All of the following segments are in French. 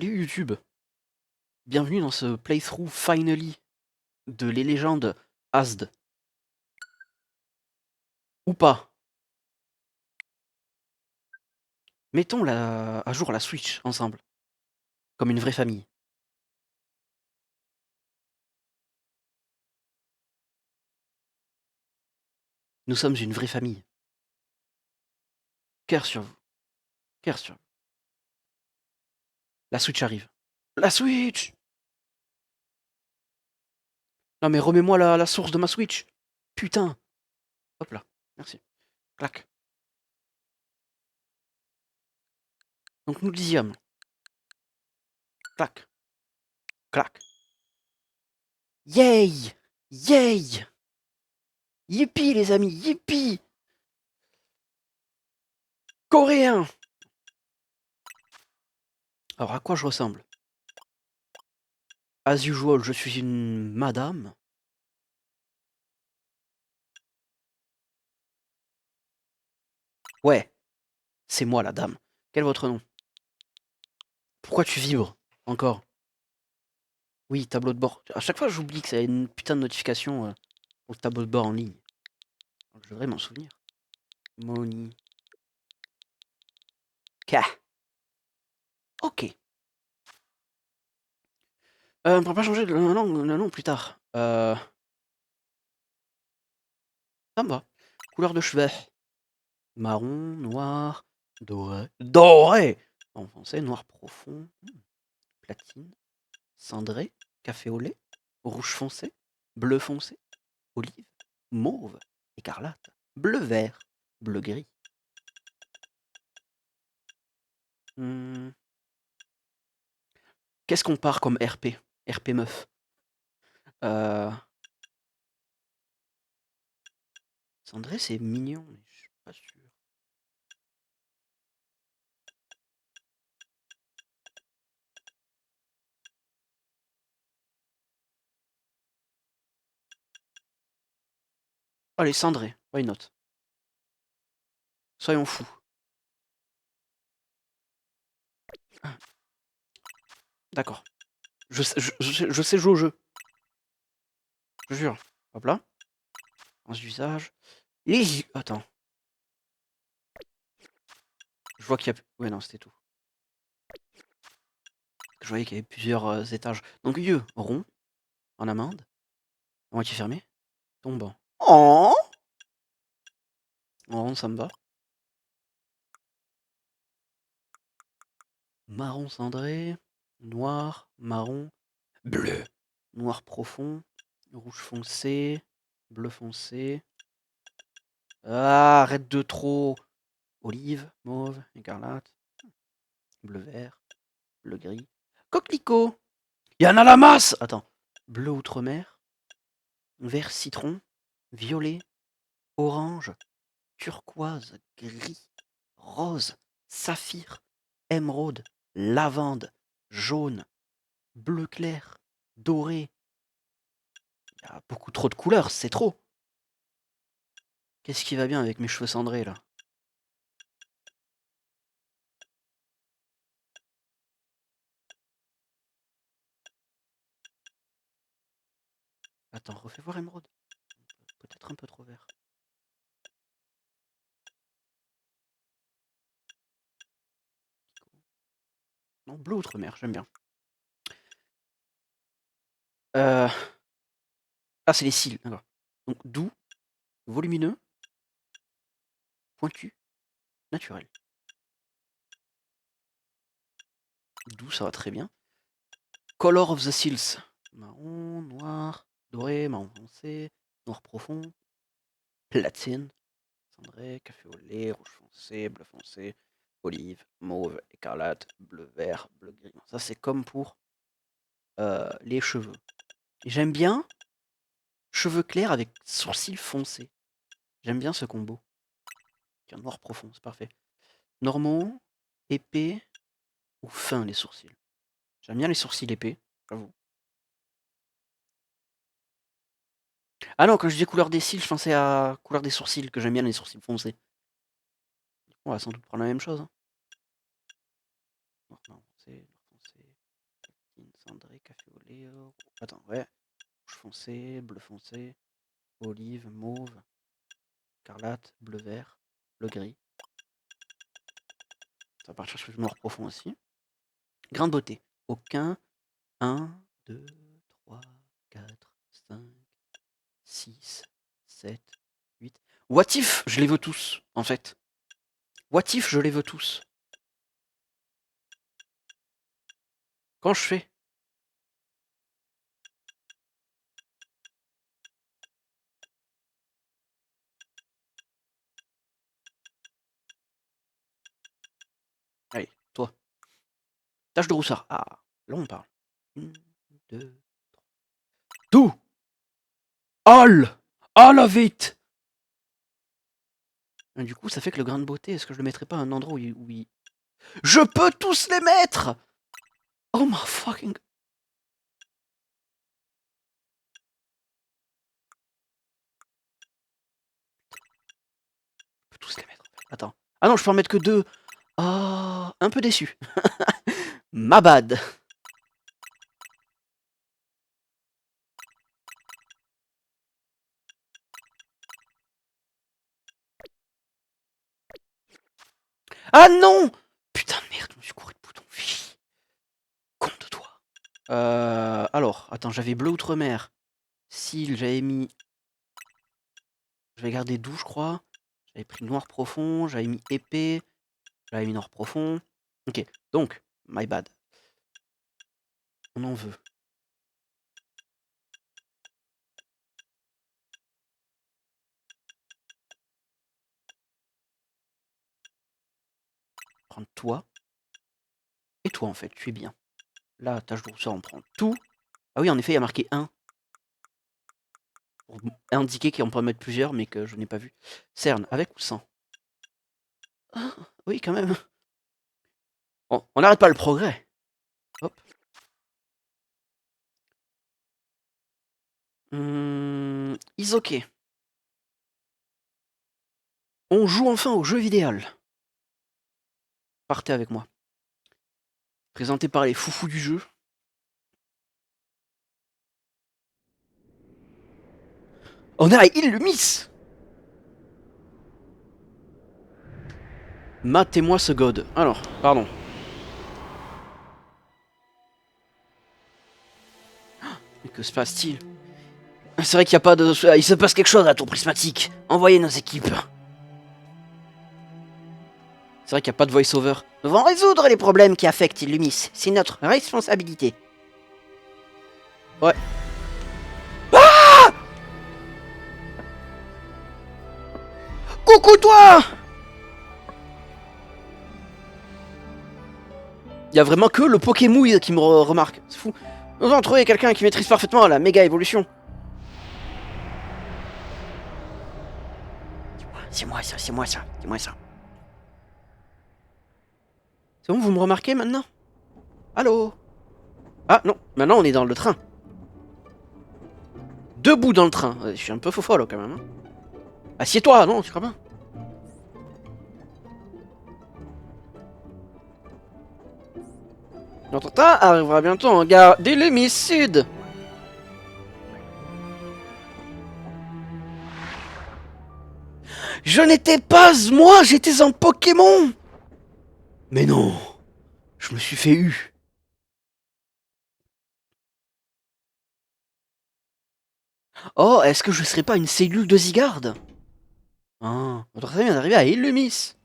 Salut YouTube, bienvenue dans ce playthrough finally de Les Légendes Asd. Ou pas. Mettons à jour la Switch ensemble, comme une vraie famille. Nous sommes une vraie famille. Cœur sur vous. Cœur sur vous. La Switch arrive. La Switch! Non mais remets-moi la source de ma Switch. Putain. Hop là. Merci. Clac. Donc nous dixièmes. Clac. Clac. Yay! Yay! Yippee les amis, yippee! Coréen! Alors à quoi je ressemble? As usual, je suis une madame. Ouais, c'est moi la dame. Quel est votre nom? Pourquoi tu vibres encore? Oui, tableau de bord. À chaque fois, j'oublie que c'est une putain de notification pour le tableau de bord en ligne. Je devrais m'en souvenir. Monica. Ok. On peut pas changer le nom plus tard. Ça me va. Couleur de cheveux. Marron, noir, doré. Doré! En français, noir profond. Platine. Cendré. Café au lait. Rouge foncé. Bleu foncé. Olive. Mauve. Écarlate. Bleu vert. Bleu gris. Qu'est-ce qu'on part comme RP? RP meuf. Cendré, c'est mignon, mais je suis pas sûr. Allez, Cendré, why not? Soyons fous. D'accord. Je sais jouer au jeu. Je jure. Hop là. En usage. Attends. Je vois qu'il y a... Ouais, non, c'était tout. Je voyais qu'il y avait plusieurs étages. Donc, yeux, rond, en amande. À moitié fermé. Tombant. Oh! En rond, ça me va. Marron cendré. Noir, marron, bleu. Noir profond. Rouge foncé. Bleu foncé. Ah, arrête de trop. Olive, mauve, écarlate, bleu vert, bleu gris. Coquelicot. Il y en a la masse. Attends. Bleu outre-mer, vert citron, violet, orange, turquoise, gris, rose, saphir, émeraude, lavande, jaune, bleu clair, doré. Il y a beaucoup trop de couleurs, c'est trop. Qu'est-ce qui va bien avec mes cheveux cendrés là? Attends, refais voir émeraude. Peut-être un peu trop vert. Non, bleu outre-mer, j'aime bien. Ah, c'est les cils, d'accord. Donc doux, volumineux, pointu, naturel. Doux, ça va très bien. Color of the Seals. Marron, noir, doré, marron foncé, noir profond, platine, cendré, café au lait, rouge foncé, bleu foncé, olive, mauve, écarlate, bleu vert, bleu gris. Ça, c'est comme pour les cheveux. J'aime bien cheveux clairs avec sourcils foncés. J'aime bien ce combo. Tiens, noir profond, c'est parfait. Normaux, épais ou fins les sourcils. J'aime bien les sourcils épais, j'avoue. Ah non, quand je disais couleur des cils, je pensais à couleur des sourcils, que j'aime bien les sourcils foncés. On va sans doute prendre la même chose. Hein. Noir foncé, noir foncé. café au lait. Attends, ouais. Rouge foncé, bleu foncé, olive, mauve, écarlate, bleu vert, bleu gris. Ça va partir sur le noir profond aussi. Grain de beauté. Aucun. 1, 2, 3, 4, 5, 6, 7, 8. What if je les veux tous, en fait. What if je les veux tous. Quand je fais. Allez, toi. Tache de roussard. Ah, là on parle. 1, 2, 3. Tout. All. All of it. Et du coup, ça fait que le grain de beauté, est-ce que je le mettrais pas à un endroit où il... Je peux tous les mettre. Oh my fucking... Je peux tous les mettre. Attends. Ah non, je peux en mettre que 2. Ah, un peu déçu. Ma bad. Ah non. Putain de merde, je me suis couru de bouton. Con de toi. Alors, attends, j'avais bleu outre-mer. Cils, j'avais mis... J'avais gardé doux, je crois. J'avais pris noir profond, j'avais mis épais, j'avais mis noir profond. Ok, donc, my bad. On en veut. Prendre toi. Et toi, en fait, tu es bien. Là, tâche de rousseur, on prend tout. Ah oui, en effet, il y a marqué 1. Pour indiquer qu'on peut en mettre plusieurs, mais que je n'ai pas vu. Cerne, avec ou sans? Ah, oui, quand même. Bon, on n'arrête pas le progrès. Hop. Isoké. On joue enfin au jeu vidéo. Partez avec moi. Présenté par les foufous du jeu. On est à Illumis. Matez-moi ce god. Alors, pardon. Mais que se passe-t-il? C'est vrai qu'il n'y a pas de... Il se passe quelque chose à ton prismatique. Envoyez nos équipes. C'est vrai qu'il n'y a pas de voice-over. Nous devons résoudre les problèmes qui affectent Illumis. C'est notre responsabilité. Ouais. Ah! Coucou toi! Il y a vraiment que le Pokémouille qui me remarque. C'est fou. Nous avons trouvé quelqu'un qui maîtrise parfaitement la méga évolution. C'est moi ça, c'est moi ça, c'est moi ça. C'est bon, vous me remarquez maintenant? Allô? Ah non, maintenant on est dans le train. Debout dans le train. Je suis un peu faux folle quand même. Hein. Assieds-toi, non, tu crois pas? Notre train arrivera bientôt en gare d'Illumis Sud. Je n'étais pas moi, j'étais un Pokémon. Mais non, je me suis fait eu. Oh, est-ce que je serais pas une cellule de Zygarde? Ah, notre train vient d'arriver à Illumis.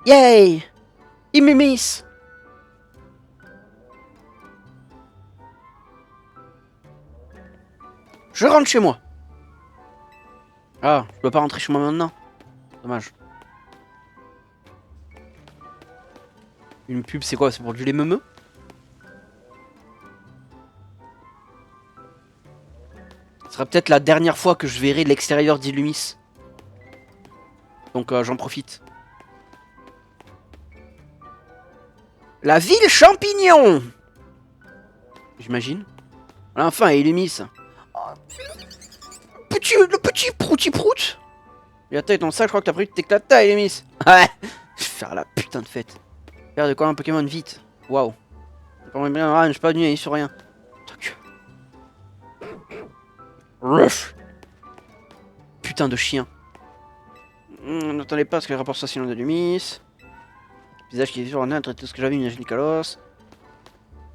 Yay! Illumis. Je rentre chez moi. Ah, je peux pas rentrer chez moi maintenant. Dommage. Une pub, c'est quoi? C'est pour du lait meumeux? Ce sera peut-être la dernière fois que je verrai l'extérieur d'Illumis. Donc j'en profite. La ville champignon! J'imagine. Enfin, Illumis. Oh, le petit prouti prout! Et la tête dans le sac, je crois que t'as pris t'éclater à Illumis. Ouais! Je vais faire la putain de fête. Faire de quoi un Pokémon vite. Waouh. Pas bien, je suis pas venu aller sur rien. Ruff. Putain de chien. N'attendez pas à ce que le rapport soit sinon de Lumis. Visage qui est sur un traité tout ce que j'avais, une Nicolas.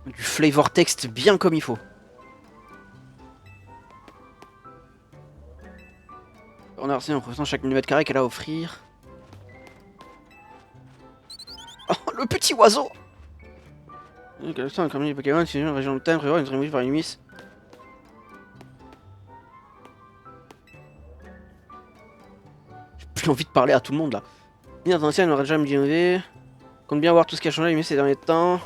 Du flavor text bien comme il faut. On a reçu en profitant chaque millimètre carré qu'elle a à offrir. Oh, le petit oiseau! Comme les Pokémon, c'est une région de terre, une région par une miss. J'ai plus envie de parler à tout le monde là. Bien ancien, elle n'aurait jamais dit. Compte bien voir tout ce qui a changé ces derniers temps.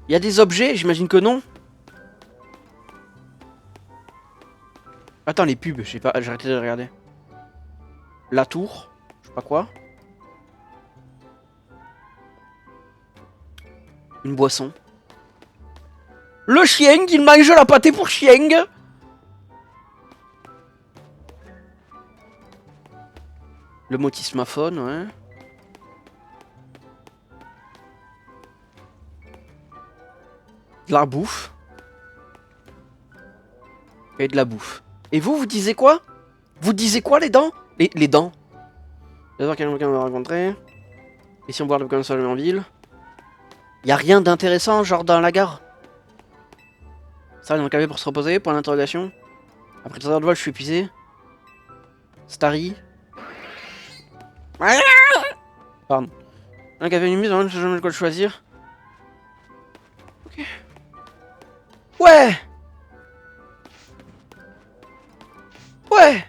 Il y a des objets, j'imagine que non. Attends, les pubs, je sais pas, j'ai arrêté de regarder. La tour, je sais pas quoi. Une boisson. Le chien, il mange la pâté pour chien. Le motismaphone, ouais. De la bouffe. Et de la bouffe. Et vous disiez quoi? Vous disiez quoi, les dents? Les dents. J'adore quel Pokémon on va rencontrer. Et si on boit le Pokémon sur en ville? Y'a rien d'intéressant, genre dans la gare? Ça, dans le café pour se reposer, point d'interrogation. Après 3 heures de vol, je suis épuisé. Starry. Pardon. Un café nuit, je sais jamais quoi choisir. Ok. Ouais! Ouais!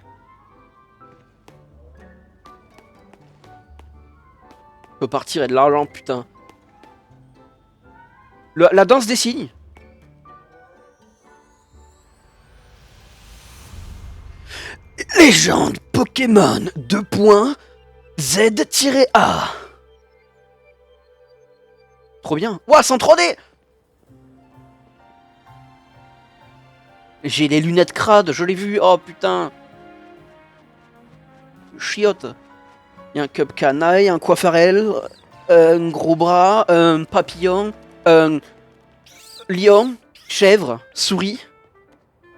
Je peux partir et de l'argent, putain. La danse des signes. Légende Pokémon 2. Z-A. Trop bien. Ouah, c'est en 3D. J'ai les lunettes crades, je l'ai vu. Oh putain. Chiotte. Y'a un Cub Canaille, un Coiffarel, un gros bras, un papillon, un lion, chèvre, souris,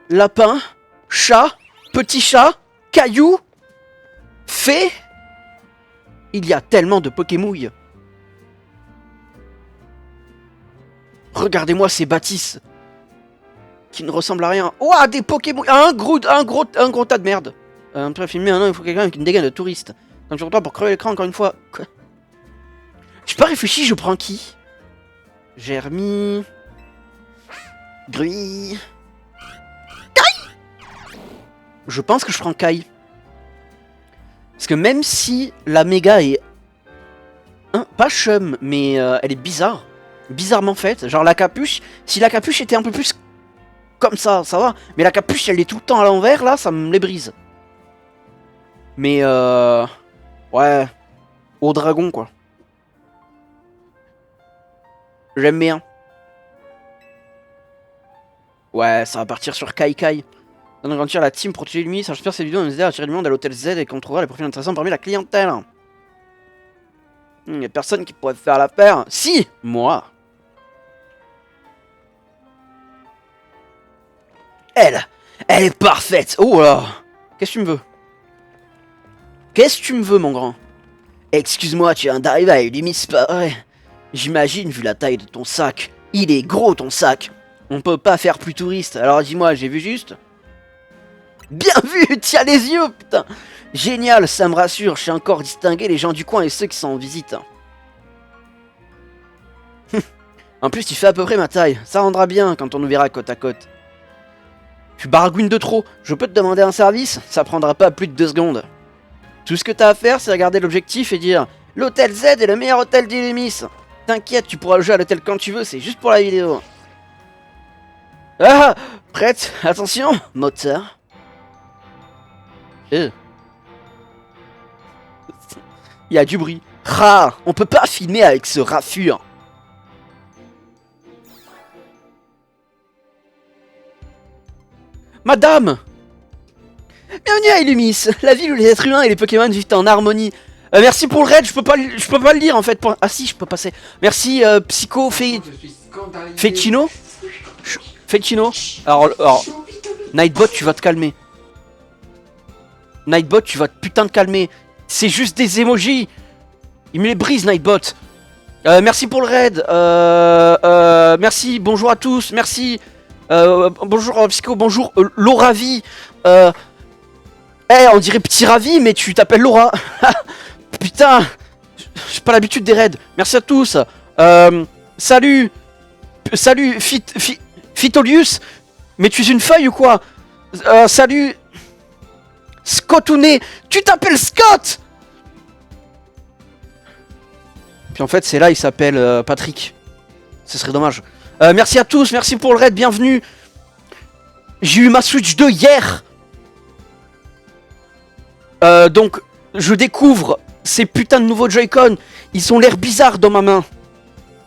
lapin, chat, petit chat, caillou, fée. Il y a tellement de Pokémouilles. Regardez-moi ces bâtisses qui ne ressemblent à rien. Ouah, des Pokémon. Un gros tas de merde. Un peu filmé, il faut quelqu'un avec une dégaine de touriste. Quand je retourne pour crever l'écran encore une fois. Quoi? J'ai pas réfléchi, je prends qui? Germi. Gruy. Kai. Je pense que je prends Kai. Parce que même si la méga est... Hein, pas chum, mais elle est bizarre. Bizarrement faite. Genre la capuche. Si la capuche était un peu plus comme ça va. Mais la capuche, elle est tout le temps à l'envers, là, ça me les brise. Mais ouais. Au dragon, quoi. J'aime bien. Ouais, ça va partir sur Kai Kai. On va grandir la team protéger lui. Ça j'espère cette vidéo nous aider à attirer du monde à l'hôtel Z et qu'on trouvera les profils intéressants parmi la clientèle. Il y a personne qui pourrait faire l'affaire. Si, moi. Elle est parfaite. Oh là. Qu'est-ce que tu me veux? Qu'est-ce que tu me veux, mon grand? Excuse-moi, tu viens d'arriver à une limite, c'est pas vrai. J'imagine, vu la taille de ton sac. Il est gros, ton sac. On peut pas faire plus touriste. Alors dis-moi, j'ai vu juste? Bien vu, tiens les yeux, putain. Génial, ça me rassure. Je sais encore distinguer les gens du coin et ceux qui sont en visite. En plus, tu fais à peu près ma taille. Ça rendra bien quand on nous verra côte à côte. Tu baragouines de trop. Je peux te demander un service? Ça prendra pas plus de 2 secondes. Tout ce que t'as à faire, c'est regarder l'objectif et dire l'hôtel Z est le meilleur hôtel d'Illumis. T'inquiète, tu pourras le jouer à l'hôtel quand tu veux, c'est juste pour la vidéo. Ah, prête? Attention, moteur. Il y a du bruit. Ah, on peut pas filmer avec ce raffure. Madame! Bienvenue à Illumis, la ville où les êtres humains et les Pokémon vivent en harmonie. Merci pour le raid, je peux pas le lire en fait. Ah si, je peux passer. Merci Psycho Fechino. Fechino. Alors, Nightbot, tu vas te calmer. Nightbot, tu vas te putain de calmer. C'est juste des emojis. Il me les brise, Nightbot. Merci pour le raid. Merci, bonjour à tous. Merci. Bonjour Psycho, bonjour Lauravi. On dirait Petit Ravi, mais tu t'appelles Laura. Putain, j'ai pas l'habitude des raids. Merci à tous. Salut Phytolius. Mais tu es une feuille ou quoi? Salut Scottouné. Tu t'appelles Scott. Puis en fait c'est là il s'appelle Patrick. Ce serait dommage. Merci à tous, merci pour le raid, bienvenue. J'ai eu ma Switch 2 hier. Donc je découvre ces putains de nouveaux Joy-Con. Ils ont l'air bizarres dans ma main.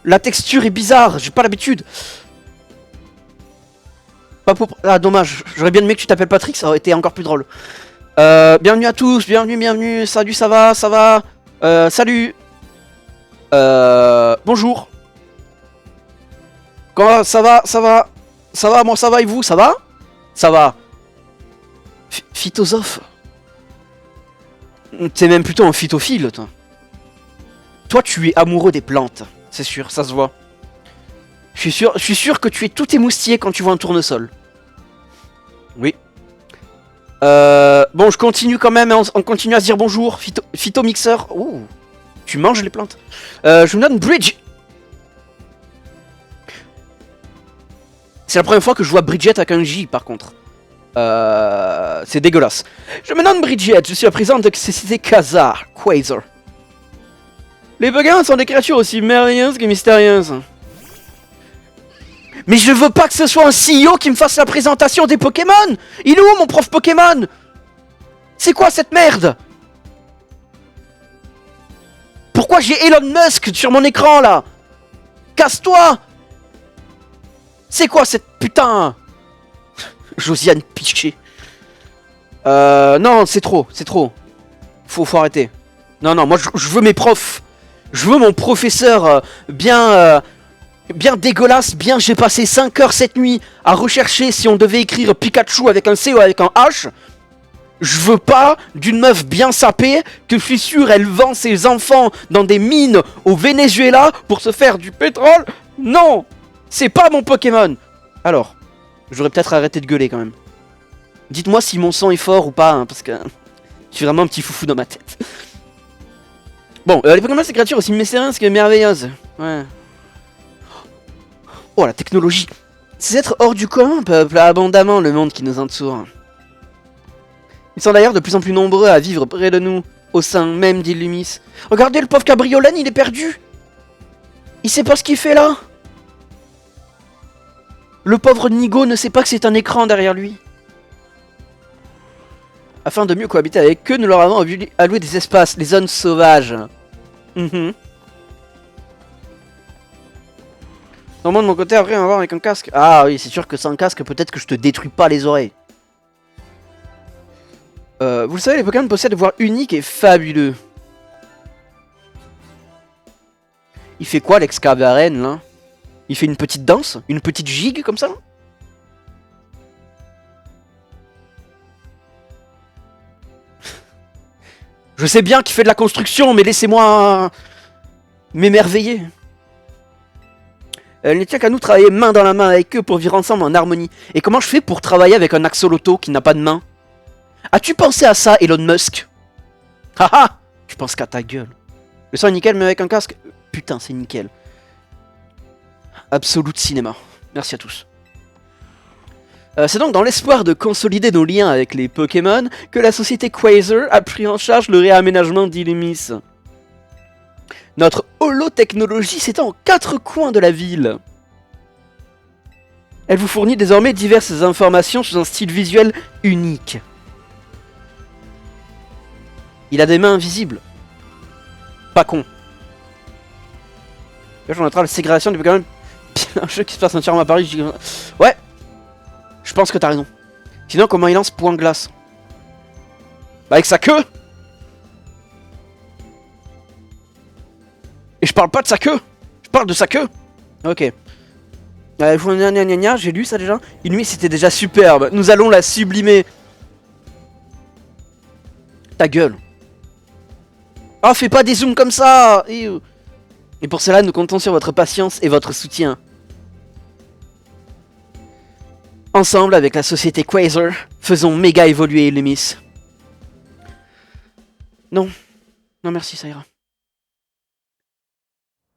La texture est bizarre, j'ai pas l'habitude. Ah dommage, j'aurais bien aimé que tu t'appelles Patrick, ça aurait été encore plus drôle. Bienvenue à tous, bienvenue. Salut, ça va. Salut. Bonjour. Comment ça va, moi ça va et vous, ça va? Ça va. Phytosophe. T'es même plutôt un phytophile, toi. Toi, tu es amoureux des plantes, c'est sûr, ça se voit. Je suis sûr que tu es tout émoustillé quand tu vois un tournesol. Oui. Bon, je continue quand même, on continue à se dire bonjour. Phytomixeur. Ouh, tu manges les plantes. Je me donne Bridge. C'est la première fois que je vois Bridget avec un J, par contre. C'est dégueulasse. Je me nomme Bridget, je suis la présidente de CCC Khazar, Quasar. Les Pokémon sont des créatures aussi merveilleuses que mystérieuses. Mais je veux pas que ce soit un CEO qui me fasse la présentation des Pokémon. Il est où mon prof Pokémon? C'est quoi cette merde? Pourquoi j'ai Elon Musk sur mon écran là? Casse-toi! C'est quoi cette putain? Josiane Piché. Non, c'est trop. Faut arrêter. Non, moi je veux mes profs. Je veux mon professeur bien dégueulasse, j'ai passé 5 heures cette nuit à rechercher si on devait écrire Pikachu avec un C ou avec un H. Je veux pas d'une meuf bien sapée que je suis sûr elle vend ses enfants dans des mines au Venezuela pour se faire du pétrole. Non, c'est pas mon Pokémon. Alors, j'aurais peut-être arrêté de gueuler quand même. Dites-moi si mon son est fort ou pas, hein, parce que je suis vraiment un petit foufou dans ma tête. Bon, les Pokémon c'est créatures aussi mystérieuses que merveilleuses. Ouais. Oh la technologie. Ces êtres hors du commun peuplent abondamment le monde qui nous entoure. Ils sont d'ailleurs de plus en plus nombreux à vivre près de nous, au sein même d'Illumis. Regardez le pauvre Cabriolène, il est perdu. Il sait pas ce qu'il fait là. Le pauvre Nigo ne sait pas que c'est un écran derrière lui. Afin de mieux cohabiter avec eux, nous leur avons alloué des espaces, les zones sauvages. Normalement de mon côté, après, on va voir avec un casque. Ah oui, c'est sûr que sans casque, peut-être que je te détruis pas les oreilles. Vous le savez, les Pokémon possèdent des voix uniques et fabuleux. Il fait quoi l'ex-Cavaren là? Il fait une petite danse? Une petite gigue comme ça? Je sais bien qu'il fait de la construction, mais laissez-moi m'émerveiller. Il ne tient qu'à nous travailler main dans la main avec eux pour vivre ensemble en harmonie. Et comment je fais pour travailler avec un axoloto qui n'a pas de main? As-tu pensé à ça, Elon Musk? Haha! Tu penses qu'à ta gueule. Le son est nickel, mais avec un casque... Putain, c'est nickel. Absolute cinéma. Merci à tous. C'est donc dans l'espoir de consolider nos liens avec les Pokémon que la société Quasar a pris en charge le réaménagement d'Illumis. Notre holotechnologie s'étend aux 4 coins de la ville. Elle vous fournit désormais diverses informations sous un style visuel unique. Il a des mains invisibles. Pas con. Là, je notera la ségrégation du Pokémon. Un jeu qui se passe entièrement à Paris. Ouais. Je pense que t'as raison. Sinon, comment il lance point glace? Bah, avec sa queue. parle pas de sa queue. Je parle de sa queue. Ok. J'ai lu ça déjà. Une nuit, c'était déjà superbe. Nous allons la sublimer. Ta gueule. Ah, fais pas des zooms comme ça. Et pour cela, nous comptons sur votre patience et votre soutien. Ensemble, avec la société Quasar, faisons méga évoluer Lemis. Non. Non, merci, ça ira.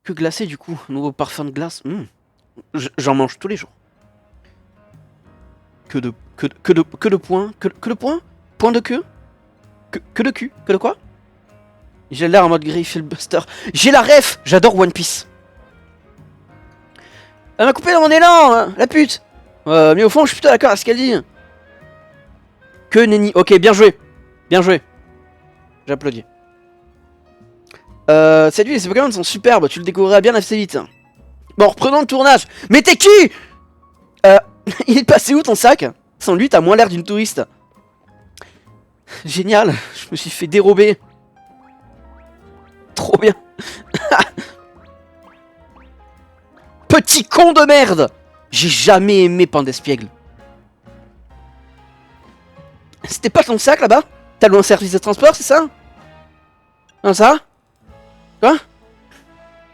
Que glacé, du coup. Nouveau parfum de glace. J'en mange tous les jours. Que de points. Que de points. Point de queue. Que de cul. Que de quoi? J'ai l'air en mode gris filibuster. J'ai la ref. J'adore One Piece. Elle m'a coupé dans mon élan, hein, la pute. Mais au fond, je suis plutôt d'accord avec ce qu'elle dit. Que nenni. Ok, bien joué. Bien joué. J'applaudis. Salut, ces Pokémon sont superbes. Tu le découvriras bien assez vite. Bon, reprenons le tournage. Mais t'es qui? Il est passé où ton sac? Sans lui, t'as moins l'air d'une touriste. Génial. Je me suis fait dérober. Trop bien. Petit con de merde. J'ai jamais aimé Pandespiègle. C'était pas ton sac là-bas? T'as loué un service de transport, c'est ça? Non, ça? Quoi?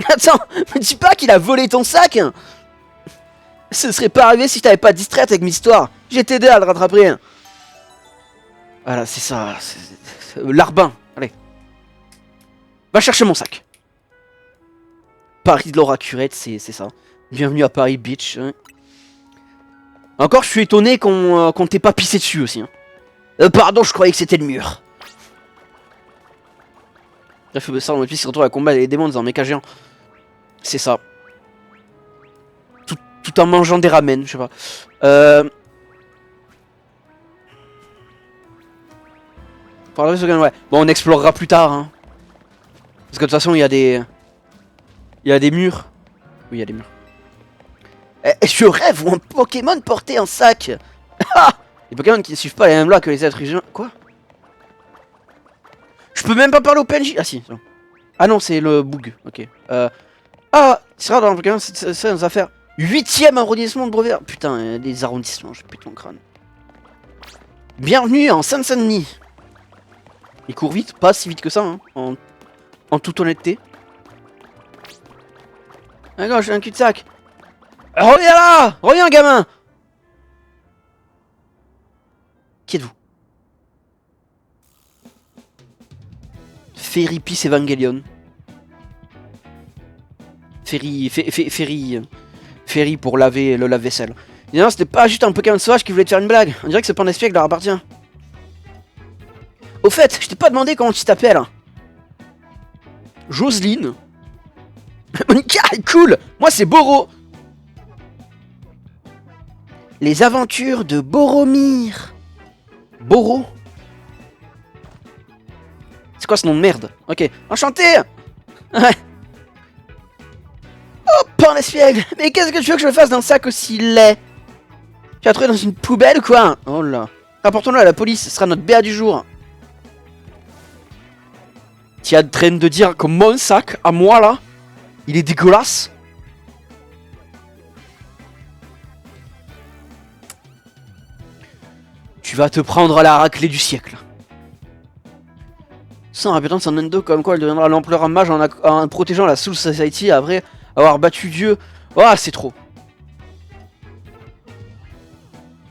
Attends, me dis pas qu'il a volé ton sac. Ce serait pas arrivé si je t'avais pas distraite avec mes histoires. J'ai t'aidé à le rattraper. Voilà, c'est ça. Larbin, allez. Va chercher mon sac. Paris de Laura Curette, c'est ça. Bienvenue à Paris Beach. Hein. Encore, je suis étonné qu'on t'ait pas pissé dessus aussi. Hein. Pardon, je croyais que c'était le mur. Bref, ça, on se retrouve à combattre les démons dans un méca géant. C'est ça. Tout en mangeant des ramen, je sais pas. Ouais. Bon, on explorera plus tard. Hein. Parce que de toute façon, il y a des... Il y a des murs. Oui, il y a des murs. Je rêve où un Pokémon portait un sac. Les Pokémon qui ne suivent pas les mêmes lois que les êtres humains. Quoi? Je peux même pas parler au PNJ. Ah si. Ah non, c'est le bug. Ok. Ah, c'est rare dans le Pokémon, c'est nos affaires. 8ème arrondissement de brevet. Putain, les arrondissements, je pète mon crâne. Bienvenue en Seine-Saint-Denis. Il court vite, pas si vite que ça, hein, en toute honnêteté. D'accord, j'ai un cul-de-sac. Reviens là! Reviens, gamin! Qui êtes-vous? Fairy Peace Evangelion. Ferry pour laver le lave-vaisselle. Non, c'était pas juste un Pokémon sauvage qui voulait te faire une blague. On dirait que ce Pandespiègle leur appartient. Au fait, je t'ai pas demandé comment tu t'appelles. Jocelyne. Monica est cool. Moi c'est Boro. Les aventures de Boromir. Boro. C'est quoi ce nom de merde? Ok, enchanté. Ouais. Oh, Pandespiègle. Mais qu'est-ce que tu veux que je fasse d'un sac aussi laid? Tu l'as trouvé dans une poubelle ou quoi? Oh là. Rapportons-le à la police, ce sera notre BA du jour. Tu es en train de dire que mon sac, à moi là, il est dégueulasse? Tu vas te prendre à la raclée du siècle. Sans répétant son endo comme quoi elle deviendra l'ampleur en mage en protégeant la Soul Society après avoir battu Dieu. Oh, c'est trop.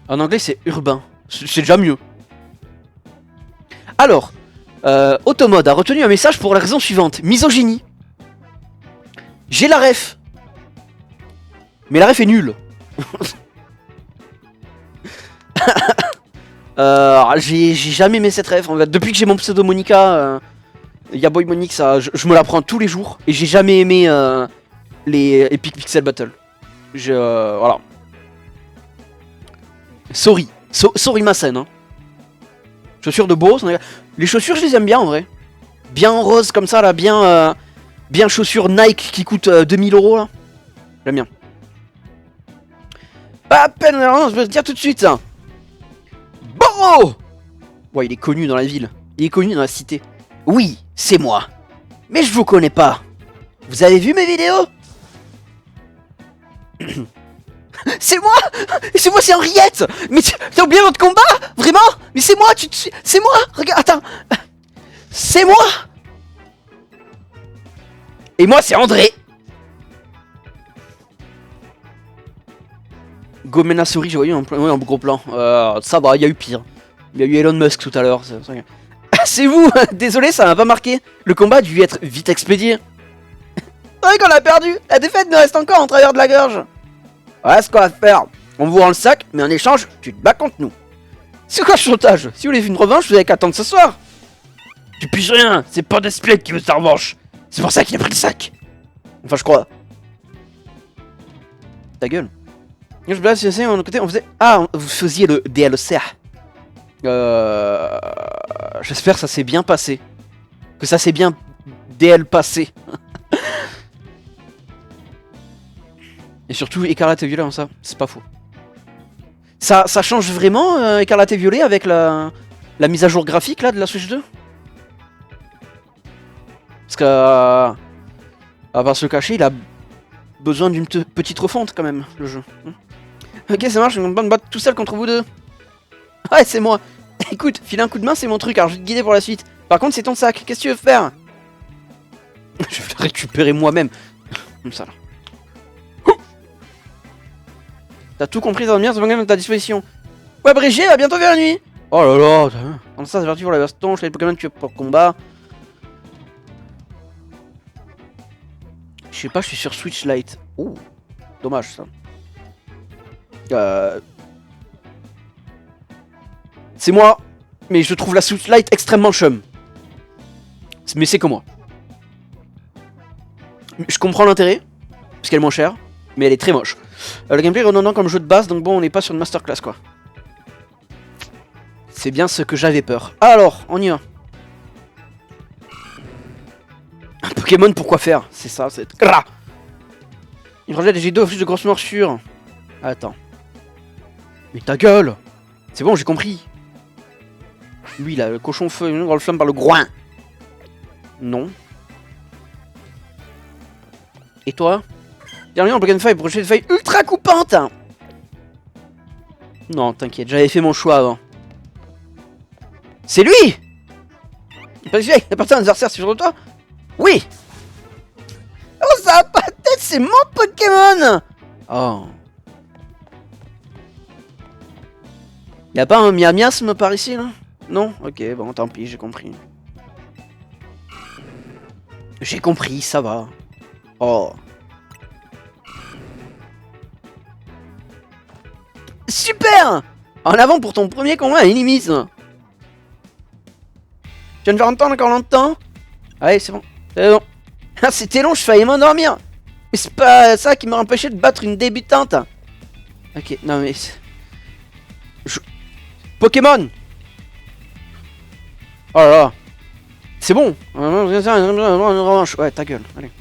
En anglais, c'est urbain. C'est déjà mieux. Alors, Automode a retenu un message pour la raison suivante. Misogynie. J'ai la ref. Mais la ref est nulle. J'ai jamais aimé cette ref. En fait, depuis que j'ai mon pseudo Monica, Yaboy Monique, ça, je me la prends tous les jours. Et j'ai jamais aimé les Epic Pixel Battle. Voilà. Sorry. Sorry ma scène. Hein. Chaussures de Boros. Les chaussures, je les aime bien en vrai. Bien rose comme ça, là. Bien chaussures Nike qui coûtent 2000 € là. J'aime bien. Pas à peine, non, je vais te dire tout de suite. Ça. Boro! Ouais, il est connu dans la ville. Il est connu dans la cité. Oui, c'est moi. Mais je vous connais pas. Vous avez vu mes vidéos? C'est moi! C'est moi, c'est Henriette! Mais t'as oublié notre combat? Vraiment? Mais c'est moi, c'est moi! Regarde, attends! C'est moi! Et moi, c'est André! Gomena souris, j'ai voyé un gros plan. Ça va, il y a eu pire. Il y a eu Elon Musk tout à l'heure. C'est vous! Désolé, ça m'a pas marqué. Le combat a dû être vite expédié. C'est vrai qu'on a perdu. La défaite nous reste encore en travers de la gorge. Ouais, ce qu'on va faire. On vous rend le sac, mais en échange, tu te bats contre nous. C'est quoi le chantage? Si vous voulez une revanche, vous avez qu'à attendre ce soir. Tu piges rien, c'est pas Desplet qui veut sa revanche. C'est pour ça qu'il a pris le sac. Enfin, je crois. Ta gueule. Je me si on côté, on faisait. Ah, vous faisiez le DLC. J'espère que ça s'est bien passé. Que ça s'est bien DL passé. Et surtout écarlate et violet, ça, c'est pas faux. Ça change vraiment écarlate et violet avec la mise à jour graphique là de la Switch 2. Parce que à part se cacher, il a besoin d'une petite refonte quand même, le jeu. Ok, ça marche, je ne pas me battre tout seul contre vous deux. Ouais, c'est moi. Écoute, filer un coup de main, c'est mon truc, alors je vais te guider pour la suite. Par contre, c'est ton sac, qu'est-ce que tu veux faire? Je vais le récupérer moi-même. Comme ça là. T'as tout compris, ça va bien, c'est à ta disposition. Ouais, Brigitte, à bientôt vers la nuit. Oh là là, comme ça, c'est parti pour la baston, je fais les Pokémon que tu veux pour le combat. Je sais pas, je suis sur Switch Lite. Oh, dommage ça. C'est moi, mais je trouve la Switch Lite extrêmement chum. Mais c'est que moi. Je comprends l'intérêt, parce qu'elle est moins chère, mais elle est très moche. Le gameplay est redondant comme jeu de base, donc bon, on n'est pas sur une masterclass quoi. C'est bien ce que j'avais peur. Alors, on y va. Un Pokémon, pourquoi faire? C'est ça, c'est... Il rejette des jets d'eau, de grosses morsures. Attends. Mais ta gueule! C'est bon, j'ai compris. Lui, là, le cochon feu, une grande flamme par le groin. Non. Et toi? Dernièrement, Pokémon Fire pour une feuille ultra coupante. Non, t'inquiète, j'avais fait mon choix avant. C'est lui! Pas celui qui appartient à un adversaire sur toi? Oui! Oh, ça a pas de tête, c'est mon Pokémon! Oh. Y'a pas un miasme par ici, là? Non? Ok, bon, tant pis, j'ai compris. J'ai compris, ça va. Oh. Super! En avant pour ton premier combat à Enemies. Tu viens de faire entendre encore longtemps? Allez, c'est bon. C'est bon. Ah, c'était long, je faillis m'endormir. Mais c'est pas ça qui m'a empêché de battre une débutante. Ok, non mais... Pokémon! Oh là là. C'est bon. Ouais, ta gueule, allez.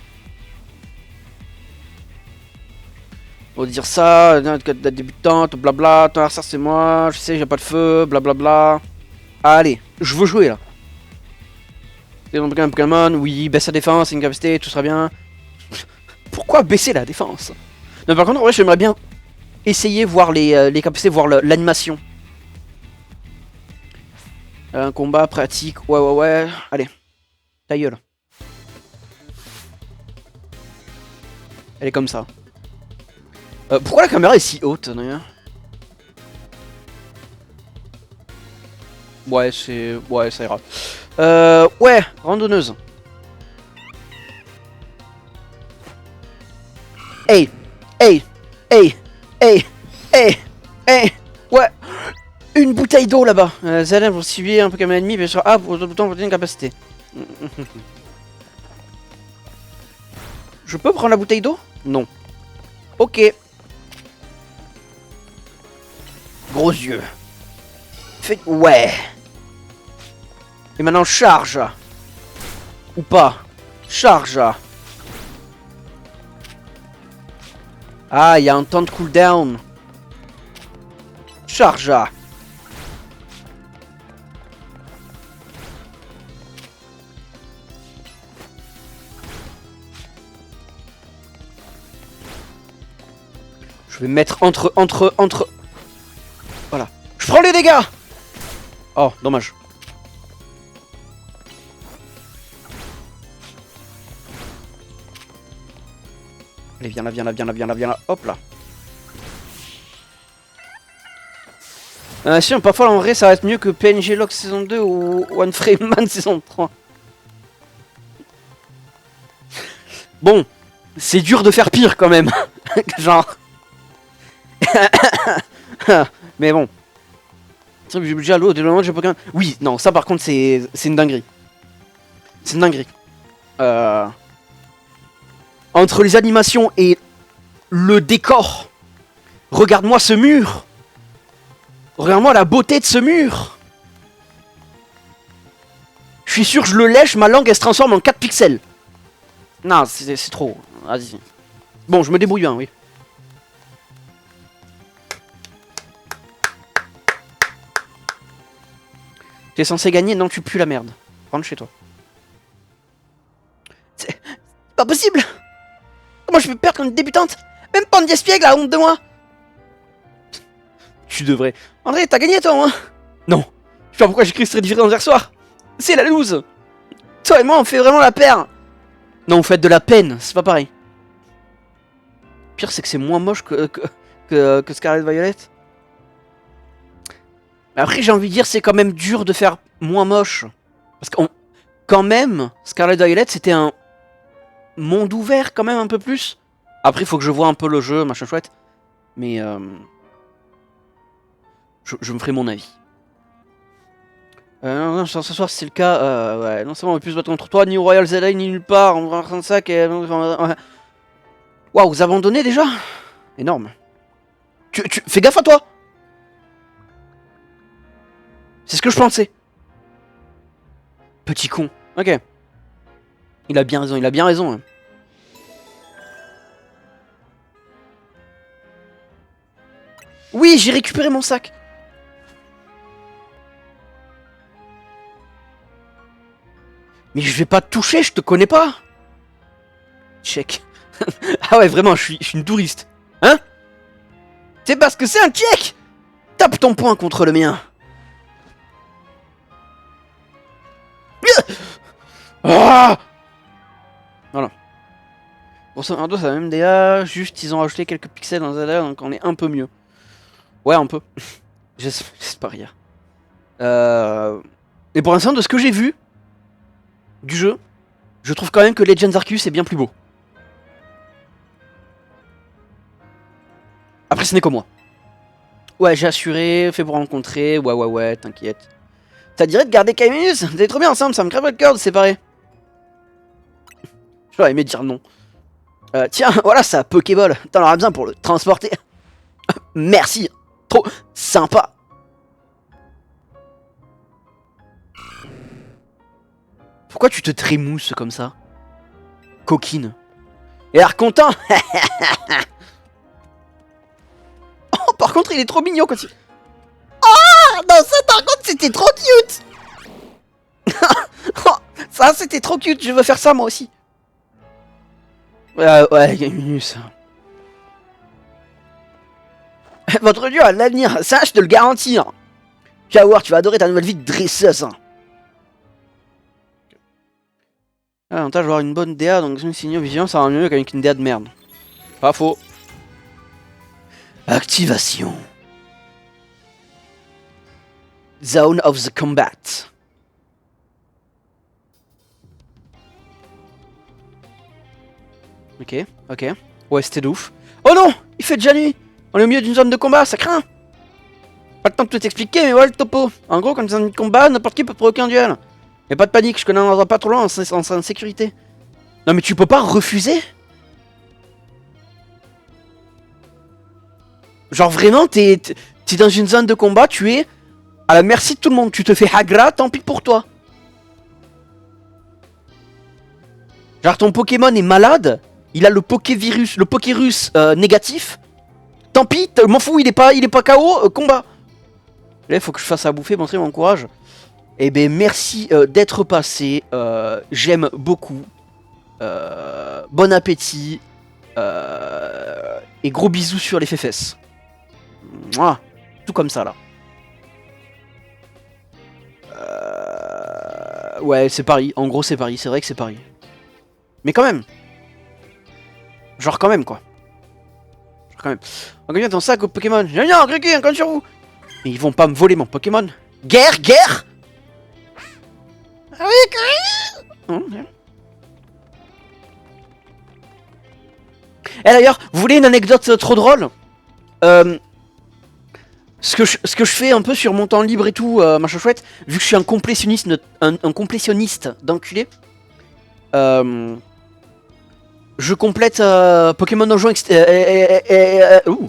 On va dire ça, la débutante, blabla, ton adversaire c'est moi, je sais, j'ai pas de feu, blablabla. Allez, je veux jouer là. C'est un Pokémon, oui, baisse la défense, une capacité, tout sera bien. Pourquoi baisser la défense? Non, par contre, en vrai, j'aimerais bien essayer, voir les capacités, voir l'animation. Un combat pratique, ouais. Allez, ta gueule. Elle est comme ça. Pourquoi la caméra est si haute d'ailleurs? Ouais, c'est... Ouais, ça ira. Ouais, randonneuse. Hey, ouais. Une bouteille d'eau là-bas. Zelda pour cibler un Pokémon ennemi, bien sûr. Ah, pour le bouton pour une capacité. Je peux prendre la bouteille d'eau? Non. Ok. Gros yeux. Fait... Ouais. Et maintenant charge. Ou pas. Charge. Ah, il y a un temps de cooldown. Charge. Je vais mettre entre... Voilà. Je prends les dégâts. Oh, dommage. Allez, viens là, viens là, viens là, viens là, viens là. Hop là. Si, parfois en vrai ça va être mieux que PNG Lock saison 2 ou One Frame Man saison 3. Bon, c'est dur de faire pire quand même. Genre. Mais bon. C'est vrai que j'ai déjà l'eau au développement de Pokémon. Oui, non, ça par contre c'est une dinguerie. C'est une dinguerie. Entre les animations et le décor. Regarde-moi ce mur. Regarde-moi la beauté de ce mur. Je suis sûr, je le lèche, ma langue elle se transforme en 4 pixels. Non, c'est trop. Vas-y. Bon, je me débrouille bien, oui. T'es censé gagner, non, tu pues la merde. Rentre chez toi. C'est pas possible. Comment je peux perdre comme une débutante? Même pas une espiègle, la honte de moi. Tu devrais. André, t'as gagné toi, hein? Non. Je sais pas pourquoi j'ai cru que ce serait différent hier soir. C'est la loose. Toi et moi, on fait vraiment la paire. Non, vous faites de la peine, c'est pas pareil. Pire, c'est que c'est moins moche que Scarlet Violet. Mais après, j'ai envie de dire, c'est quand même dur de faire moins moche. Parce que, quand même, Scarlet Violet, c'était un monde ouvert, quand même, un peu plus. Après, il faut que je vois un peu le jeu, machin chouette. Mais, je me ferai mon avis. Non, ce soir c'est le cas, ouais, non seulement on va plus se battre contre toi, ni au Royal Zelda, ni nulle part, on va faire ça, waouh, vous abandonnez déjà? Énorme. Tu fais gaffe à toi. C'est ce que je pensais. Petit con. Ok. Il a bien raison, il a bien raison. Hein. Oui, j'ai récupéré mon sac. Mais je vais pas te toucher, je te connais pas. Tchèque. Ah ouais, vraiment, je suis une touriste. Hein? C'est parce que c'est un tchèque. Tape ton poing contre le mien. Ah! Voilà. Bon, ça, un dos, ça a même DA. Juste, ils ont rajouté quelques pixels dans Zelda, donc on est un peu mieux. Ouais, un peu. J'espère rien. Et pour l'instant, de ce que j'ai vu du jeu, je trouve quand même que Legends Arceus est bien plus beau. Après, ce n'est que moi. Ouais, j'ai assuré, fait pour rencontrer. Ouais, t'inquiète. Ça dirait de garder Kaiminus? Vous êtes trop bien ensemble, ça me crève le cœur de séparer. J'aurais aimé dire non. Tiens, voilà ça, Pokéball. T'en auras besoin pour le transporter. Merci. Trop sympa. Pourquoi tu te trémousses comme ça? Coquine. Et l'air content. Oh, par contre, il est trop mignon quand il... Oh, non, ça par contre, c'était trop cute. Oh, ça, c'était trop cute. Je veux faire ça, moi aussi. Ouais, Kaiminus. Votre dieu a l'avenir, ça je te le garantir. Tu vas voir, tu vas adorer ta nouvelle vie de dresseuse. L'avantage d'avoir une bonne DA, donc une signaux vision, ça va mieux qu'avec une DA de merde. Pas faux. Activation. Zone of the Combat. Ok. Ouais, c'était de ouf. Oh non, il fait déjà nuit. On est au milieu d'une zone de combat, ça craint. Pas le temps de tout expliquer, mais voilà le topo. En gros, quand c'est une combat, n'importe qui peut provoquer un duel. Y'a pas de panique, je connais un endroit pas trop loin en sécurité. Non mais tu peux pas refuser? Genre vraiment, t'es dans une zone de combat, tu es à la merci de tout le monde. Tu te fais hagra, tant pis pour toi. Genre ton Pokémon est malade, il a le Pokévirus, le Pokérus négatif. Tant pis, m'en fous, il est pas KO, combat. Là, il faut que je fasse à bouffer, montrer mon courage. Eh ben merci d'être passé, j'aime beaucoup. Bon appétit. Et gros bisous sur les fesses. Mouah. Tout comme ça là. Ouais, c'est Paris. En gros, c'est Paris. C'est vrai que c'est Paris. Mais quand même. Genre quand même quoi. Genre quand même. On gagne ton sac au Pokémon. Génial, cliquez, un compte sur vous. Mais ils vont pas me voler mon Pokémon. Guerre, guerre. Ah oui, et d'ailleurs, vous voulez une anecdote trop drôle? Ce que je fais un peu sur mon temps libre et tout, machin chouette, vu que je suis un complétionniste d'enculé, je complète Pokémon Donjon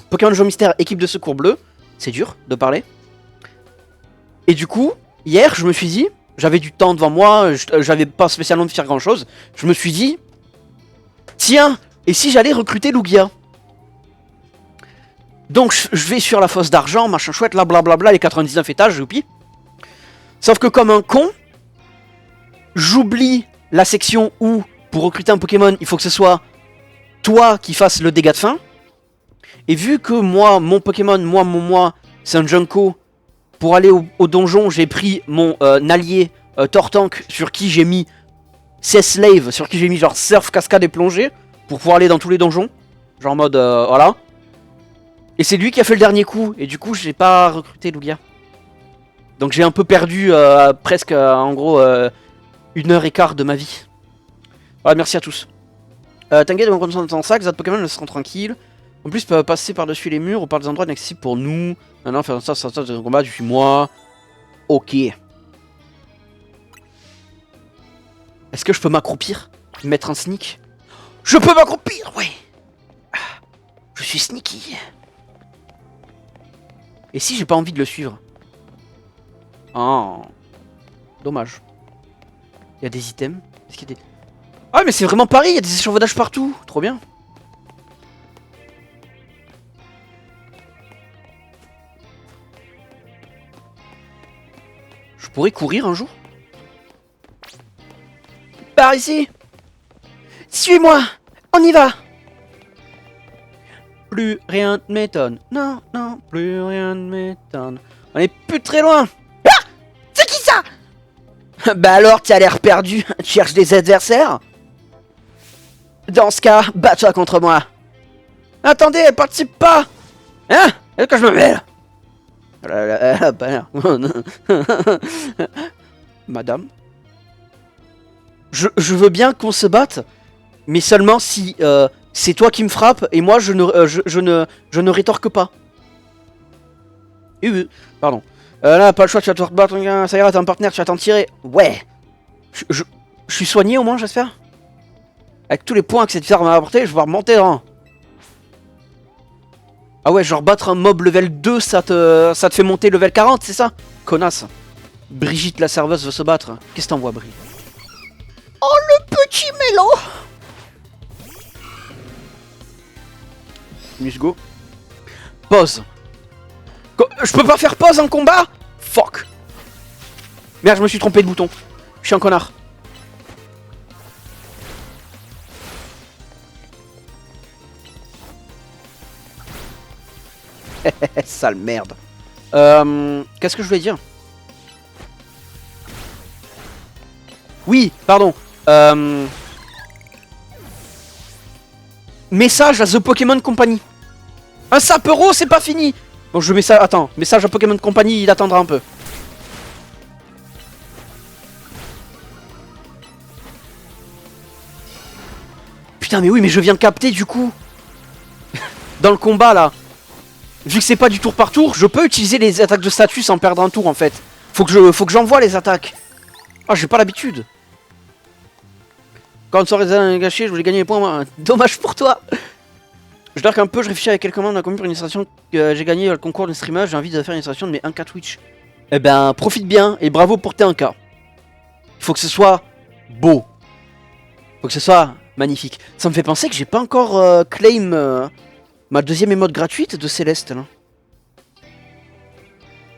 Pokémon Donjon Mystère équipe de secours bleu. C'est dur de parler. Et du coup, hier, je me suis dit, j'avais du temps devant moi, j'avais pas spécialement de faire grand chose. Je me suis dit, tiens, et si j'allais recruter Lugia? Donc je vais sur la fosse d'argent, machin chouette, là blablabla, les 99 étages, youpi. Sauf que comme un con, j'oublie la section où, pour recruter un Pokémon, il faut que ce soit toi qui fasses le dégât de fin. Et vu que moi, mon Pokémon, moi, c'est un Junko, pour aller au donjon, j'ai pris mon allié Tortank, sur qui j'ai mis C-Slave, sur qui j'ai mis genre Surf, Cascade et Plongée, pour pouvoir aller dans tous les donjons. Genre en mode, voilà. Et c'est lui qui a fait le dernier coup, et du coup j'ai pas recruté Lugia. Donc j'ai un peu perdu presque en gros 1h15 de ma vie. Voilà, merci à tous. T'inquiète, on continue dans ton sac, Zad Pokémon laisseront tranquille. En plus, peut passer par-dessus les murs ou par des endroits inaccessibles pour nous. Maintenant, faire ça, de combat depuis moi. Ok. Est-ce que je peux m'accroupir? Mettre un sneak? Je peux m'accroupir, ouais. Je suis sneaky. Et si j'ai pas envie de le suivre? Oh. Dommage. Il y a des items. Est-ce qu'il y a des... Ah mais c'est vraiment Paris, il y a des échafaudages partout. Trop bien. Je pourrais courir un jour? Par ici. Suis-moi. On y va. Plus rien ne m'étonne. Non, non, plus rien ne m'étonne. On est plus très loin. Ah! C'est qui ça? Bah alors, tu as l'air perdu. Tu cherches des adversaires? Dans ce cas, bats-toi contre moi. Attendez, elle participe pas. Hein? Est-ce que je me mêle? Elle a pas l'air. Madame? Je veux bien qu'on se batte, mais seulement si c'est toi qui me frappes et moi je ne rétorque pas. Pardon. Là, pas le choix, tu vas te rebattre, ça ira, t'es un partenaire, tu vas t'en tirer. Ouais. Je suis soigné au moins, j'espère. Avec tous les points que cette arme m'a apporté, je vais pouvoir monter dans. Ah ouais, genre battre un mob level 2, ça te fait monter level 40, c'est ça? Connasse. Brigitte la serveuse veut se battre. Qu'est-ce que t'envoies, Bri? Oh le petit mélo! Musgo. Pause. Je peux pas faire pause en combat? Fuck. Merde, je me suis trompé de bouton. Je suis un connard. Sale merde. Qu'est-ce que je voulais dire? Oui, pardon. Message à The Pokémon Company. Un sapero, c'est pas fini. Bon, je mets ça. Attends, message à Pokémon Company, il attendra un peu. Putain, mais oui, mais je viens de capter du coup. Dans le combat là. Vu que c'est pas du tour par tour, je peux utiliser les attaques de statut sans perdre un tour en fait. Faut que j'envoie les attaques. Ah, j'ai pas l'habitude. Quand on sort les gâchés, je voulais gagner les points, moi. Dommage pour toi. Je dark un peu, je réfléchis avec quelle commande on a commis pour une illustration que j'ai gagné le concours de streamage. J'ai envie de faire une illustration de mes 1K Twitch. Eh ben, profite bien et bravo pour tes 1K. Il faut que ce soit beau. Faut que ce soit magnifique. Ça me fait penser que j'ai pas encore claim ma deuxième émote gratuite de Céleste là.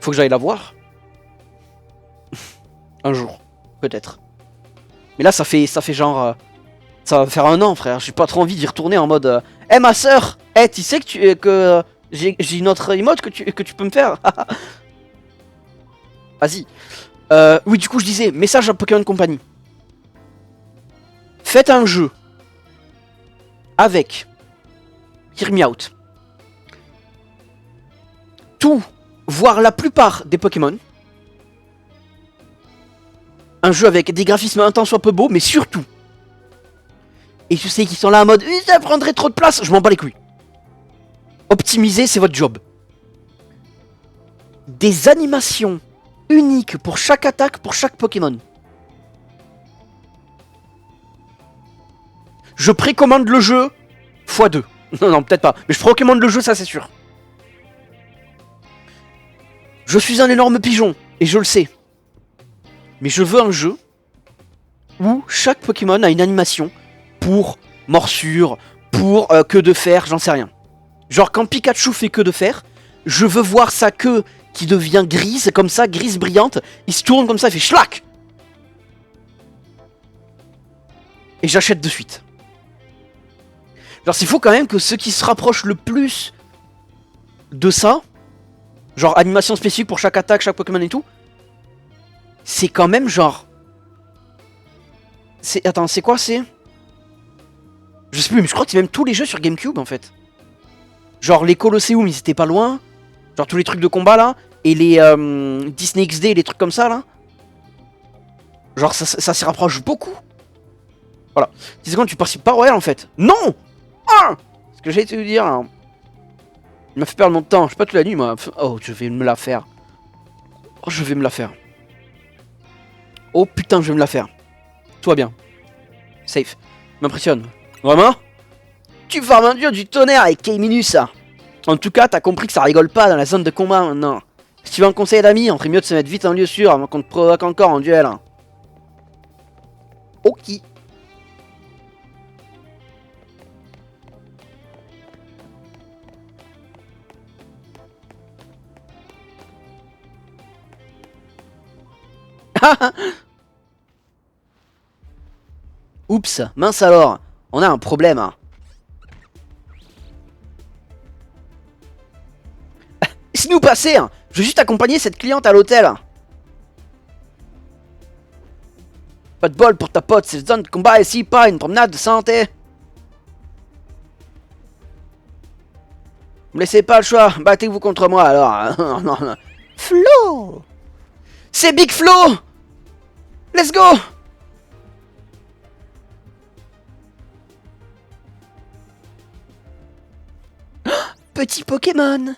Faut que j'aille la voir. Un jour, peut-être. Mais là ça fait genre... ça va faire un an frère, j'ai pas trop envie d'y retourner en mode... Eh ma soeur, Eh, tu sais que j'ai une autre emote que tu peux me faire. Vas-y. Oui, du coup, je disais, message à Pokémon Company. Faites un jeu avec, hear me out, tout, voire la plupart des Pokémon. Un jeu avec des graphismes un tant soit peu beaux, mais surtout. Et je sais qu'ils sont là en mode, ça prendrait trop de place, je m'en bats les couilles. Optimiser, c'est votre job. Des animations uniques pour chaque attaque, pour chaque Pokémon. Je précommande le jeu x2. Non, non, peut-être pas. Mais je précommande le jeu, ça c'est sûr. Je suis un énorme pigeon, et je le sais. Mais je veux un jeu où chaque Pokémon a une animation pour morsure, pour queue de fer, j'en sais rien. Genre quand Pikachu fait queue de fer, je veux voir sa queue qui devient grise, comme ça, grise brillante. Il se tourne comme ça, il fait schlac. Et j'achète de suite. Genre s'il faut quand même que ce qui se rapproche le plus de ça, genre animation spécifique pour chaque attaque, chaque Pokémon et tout, c'est quand même genre... Attends, c'est quoi, c'est... Je sais plus, mais je crois que c'est même tous les jeux sur GameCube en fait. Genre les Colosseum, ils étaient pas loin. Genre tous les trucs de combat là. Et les Disney XD, les trucs comme ça là. Genre ça s'y rapproche beaucoup. Voilà. 10 secondes, tu participes pas au Royal en fait. Non. Ah, ce que j'ai été te dire là. Il m'a fait perdre mon temps. Je sais pas toute la nuit moi. Oh, je vais me la faire. Oh, je vais me la faire. Oh putain, je vais me la faire. Tout va bien. Safe. M'impressionne. Vraiment? Tu farmes un dieu du tonnerre avec K-Minus. En tout cas, t'as compris que ça rigole pas dans la zone de combat maintenant. Si tu veux un conseil d'amis, on ferait mieux de se mettre vite en lieu sûr avant qu'on te provoque encore en duel. Ok. Oups, mince alors. On a un problème. Laisse-nous passer. Je veux juste accompagner cette cliente à l'hôtel. Pas de bol pour ta pote, c'est zone de combat ici, pas une promenade de santé. Me laissez pas le choix, battez-vous contre moi alors. Flo. C'est Big Flo. Let's go. Petit Pokémon.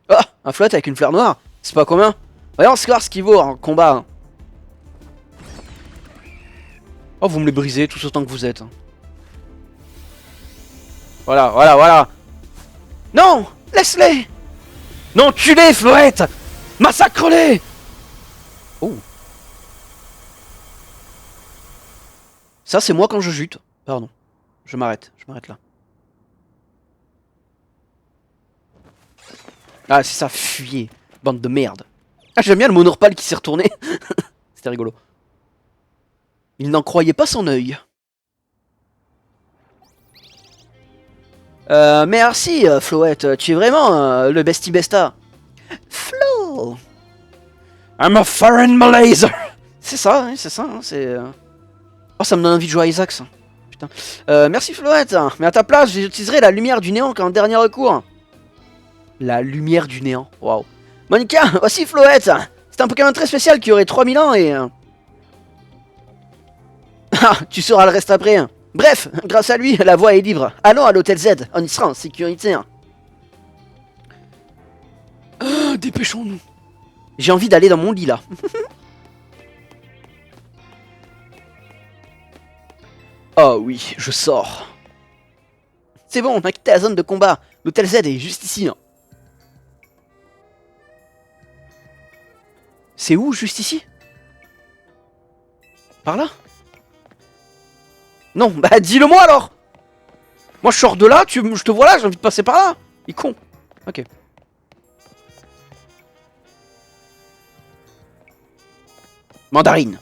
Ah, un flotte avec une fleur noire. C'est pas commun. Voyons voir ce qu'il vaut en combat. Oh, vous me les brisez tous autant que vous êtes. Voilà, voilà, voilà. Non, laisse-les. Non, tue-les, Floette. Massacre-les. Oh. Ça, c'est moi quand je jute. Pardon. Je m'arrête là. Ah, c'est ça, fuyez. Bande de merde. Ah, j'aime bien le monorpal qui s'est retourné. C'était rigolo. Il n'en croyait pas son œil. Merci, Floette. Tu es vraiment le bestie besta. Flo. I'm a foreign Malaise. C'est ça, hein, c'est ça. Hein, c'est. Oh, ça me donne envie de jouer à Isaac, ça. Putain. Merci, Floette. Mais à ta place, j'utiliserai la lumière du néant qu'en dernier recours. La lumière du néant. Waouh. Monica, voici Floette. C'est un Pokémon très spécial qui aurait 3000 ans et... Ah, tu sauras le reste après. Bref, grâce à lui, la voie est libre. Allons à l'hôtel Z, on y sera en sécurité. Dépêchons-nous. J'ai envie d'aller dans mon lit là. Oh oui, je sors. C'est bon, on a quitté la zone de combat. L'hôtel Z est juste ici. C'est où, juste ici? Par là? Non, bah dis-le moi alors. Moi je sors de là, je te vois là, j'ai envie de passer par là. Il est con. Ok. Mandarine.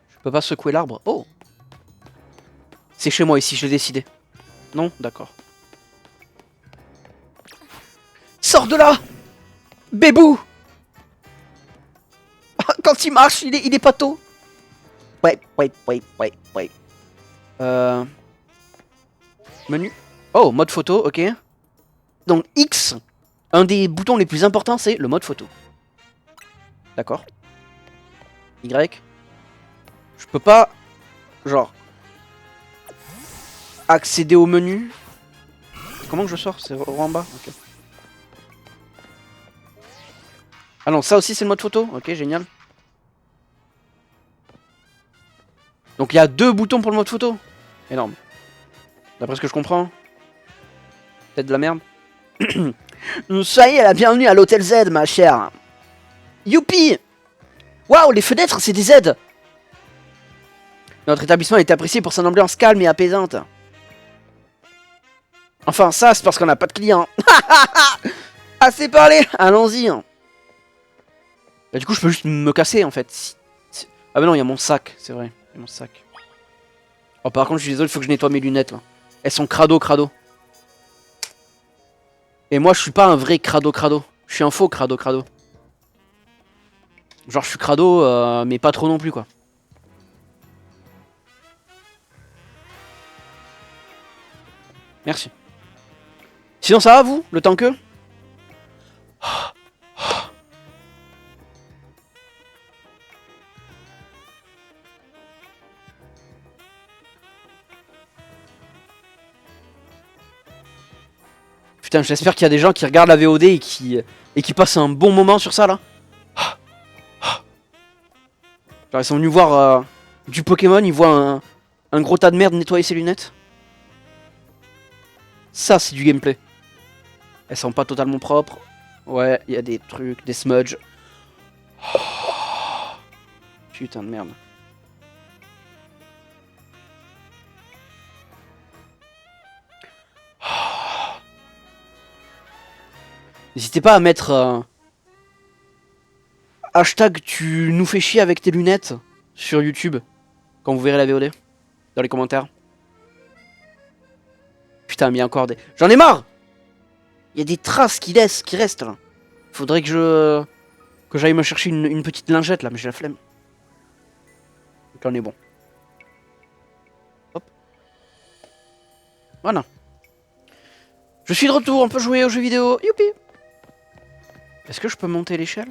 Je peux pas secouer l'arbre. Oh. C'est chez moi ici, je l'ai décidé. Non? D'accord. Sors de là! Bébou! Quand il marche, il est pato. Ouais. Menu. Oh, mode photo, ok. Donc X, un des boutons les plus importants, c'est le mode photo. D'accord. Y. Je peux pas, genre, accéder au menu. Comment que je sors? C'est en bas. Ok. Ah non, ça aussi c'est le mode photo. Ok, génial. Donc il y a 2 boutons pour le mode photo. Énorme. D'après ce que je comprends. Peut-être de la merde. Soyez la bienvenue à l'hôtel Z, ma chère. Youpi! Waouh, les fenêtres, c'est des Z. Notre établissement est apprécié pour son ambiance calme et apaisante. Enfin, ça, c'est parce qu'on n'a pas de clients. Assez parlé, allons-y. Bah, du coup, je peux juste me casser, en fait. Ah bah non, il y a mon sac, c'est vrai. Il y a mon sac. Oh, par contre, je suis désolé, il faut que je nettoie mes lunettes, là. Elles sont crado. Et moi, je suis pas un vrai crado. Je suis un faux crado. Genre, je suis crado, mais pas trop non plus, quoi. Merci. Sinon, ça va, vous? Le temps que... Putain, j'espère qu'il y a des gens qui regardent la VOD et qui passent un bon moment sur ça, là. Genre, ils sont venus voir du Pokémon, ils voient un gros tas de merde nettoyer ses lunettes. Ça, c'est du gameplay. Elles sont pas totalement propres. Ouais, il y a des trucs, des smudges. Putain de merde. N'hésitez pas à mettre hashtag tu nous fais chier avec tes lunettes sur YouTube quand vous verrez la VOD dans les commentaires. Putain, mais il y a encore des... J'en ai marre. Il y a des traces qui restent là. Faudrait que j'aille me chercher une petite lingette là, mais j'ai la flemme. Donc là on est bon. Hop. Voilà. Je suis de retour, on peut jouer aux jeux vidéo. Youpi. Est-ce que je peux monter l'échelle?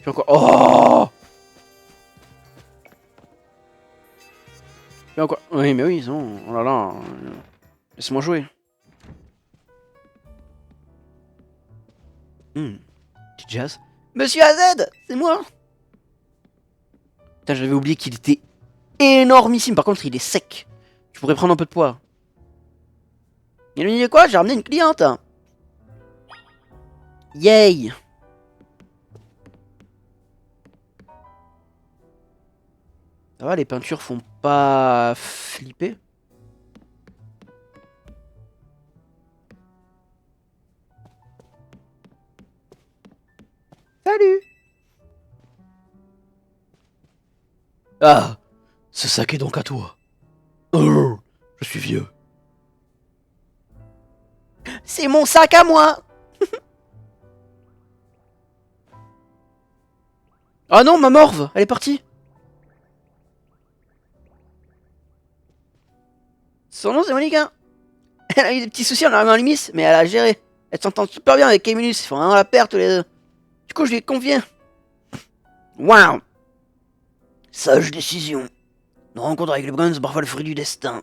Puis encore... Oh. Puis encore... Oui, mais oui, non. Oh là là. Laisse-moi jouer. Petit jazz. Monsieur AZ, c'est moi. Putain, j'avais oublié qu'il était énormissime. Par contre, il est sec. Tu pourrais prendre un peu de poids. Il lui dit quoi? J'ai ramené une cliente. Yay. Ça va, les peintures font pas flipper? Salut. Ah, ce sac est donc à toi. Oh, je suis vieux. C'est mon sac à moi. Ah non, ma morve, elle est partie. Son nom c'est Monica. Elle a eu des petits soucis en arrivant à Limis, mais elle a géré. Elle s'entend super bien avec Emilus, ils font vraiment la paire tous les deux. Du coup, je lui ai confié. Waouh. Sage décision. Une rencontre avec les Bruns, c'est parfois le fruit du destin.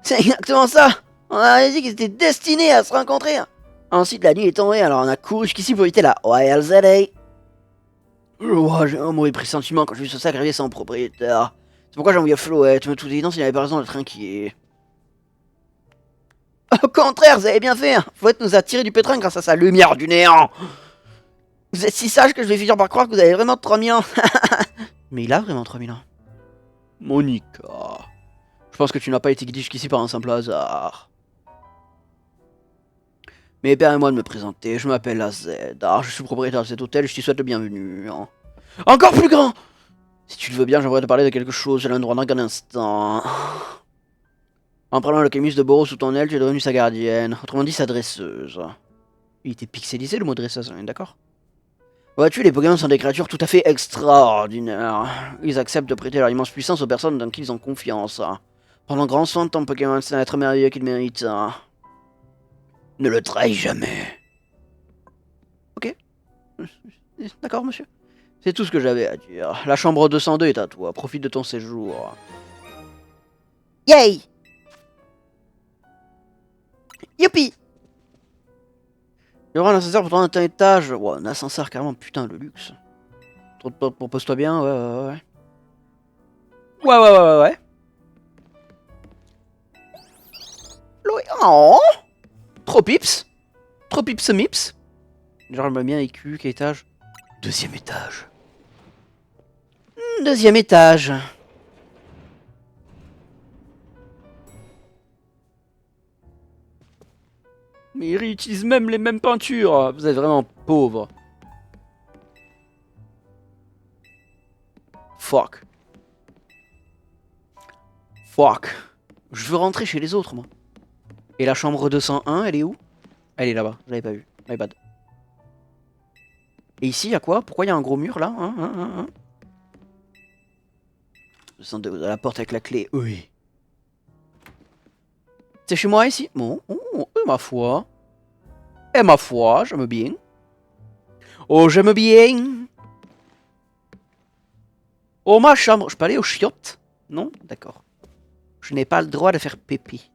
C'est exactement ça. On avait dit qu'ils étaient destinés à se rencontrer. Ensuite, la nuit est tombée, alors on a couru jusqu'ici pour éviter la YLZA. J'ai un mauvais pressentiment quand j'ai vu ce sac arriver sans propriétaire. C'est pourquoi j'ai envoyé Flo, ouais, tu me tout évident s'il avait pas raison d'être inquiet. Au contraire, vous avez bien fait. Fouette nous a tiré du pétrin grâce à sa lumière du néant. Vous êtes si sage que je vais finir par croire que vous avez vraiment 3000 ans. Mais il a vraiment 3000 ans. Monica. Je pense que tu n'as pas été guidé jusqu'ici par un simple hasard. Mais permets-moi de me présenter, je m'appelle AZ. Je suis propriétaire de cet hôtel et je te souhaite le bienvenu. Encore plus grand. Si tu le veux bien, j'aimerais te parler de quelque chose. J'ai l'endroit dans un instant. En prenant le camus de Boros sous ton aile, tu es devenue sa gardienne. Autrement dit, sa dresseuse. Il était pixelisé le mot dresseuse, on est d'accord? Vois-tu, les Pokémon sont des créatures tout à fait extraordinaires. Ils acceptent de prêter leur immense puissance aux personnes dans qui ils ont confiance. Prends grand soin de ton Pokémon, c'est un être merveilleux qu'il mérite. Ne le trahis jamais. Ok. D'accord, monsieur. C'est tout ce que j'avais à dire. La chambre 202 est à toi. Profite de ton séjour. Yay! Youpi! Il y aura un ascenseur pour un étage. Ouais, un ascenseur carrément, putain, le luxe. Propose-toi bien, ouais. Ouais. Oh! Trop pips! Trop pips mips! Genre, elle m'a bien écu, quel étage? Deuxième étage. Deuxième étage. Mais ils réutilisent même les mêmes peintures. Vous êtes vraiment pauvre. Fuck. Je veux rentrer chez les autres, moi. Et la chambre 201, elle est où? Elle est là-bas, je l'avais pas vue. My bad. Et ici, il y a quoi? Pourquoi il y a un gros mur, là? Je sens de la porte avec la clé. Oui. C'est chez moi, ici? Bon, ma foi. Et ma foi, j'aime bien. Oh, j'aime bien. Oh, ma chambre. Je peux aller aux chiottes? Non? D'accord. Je n'ai pas le droit de faire pépi.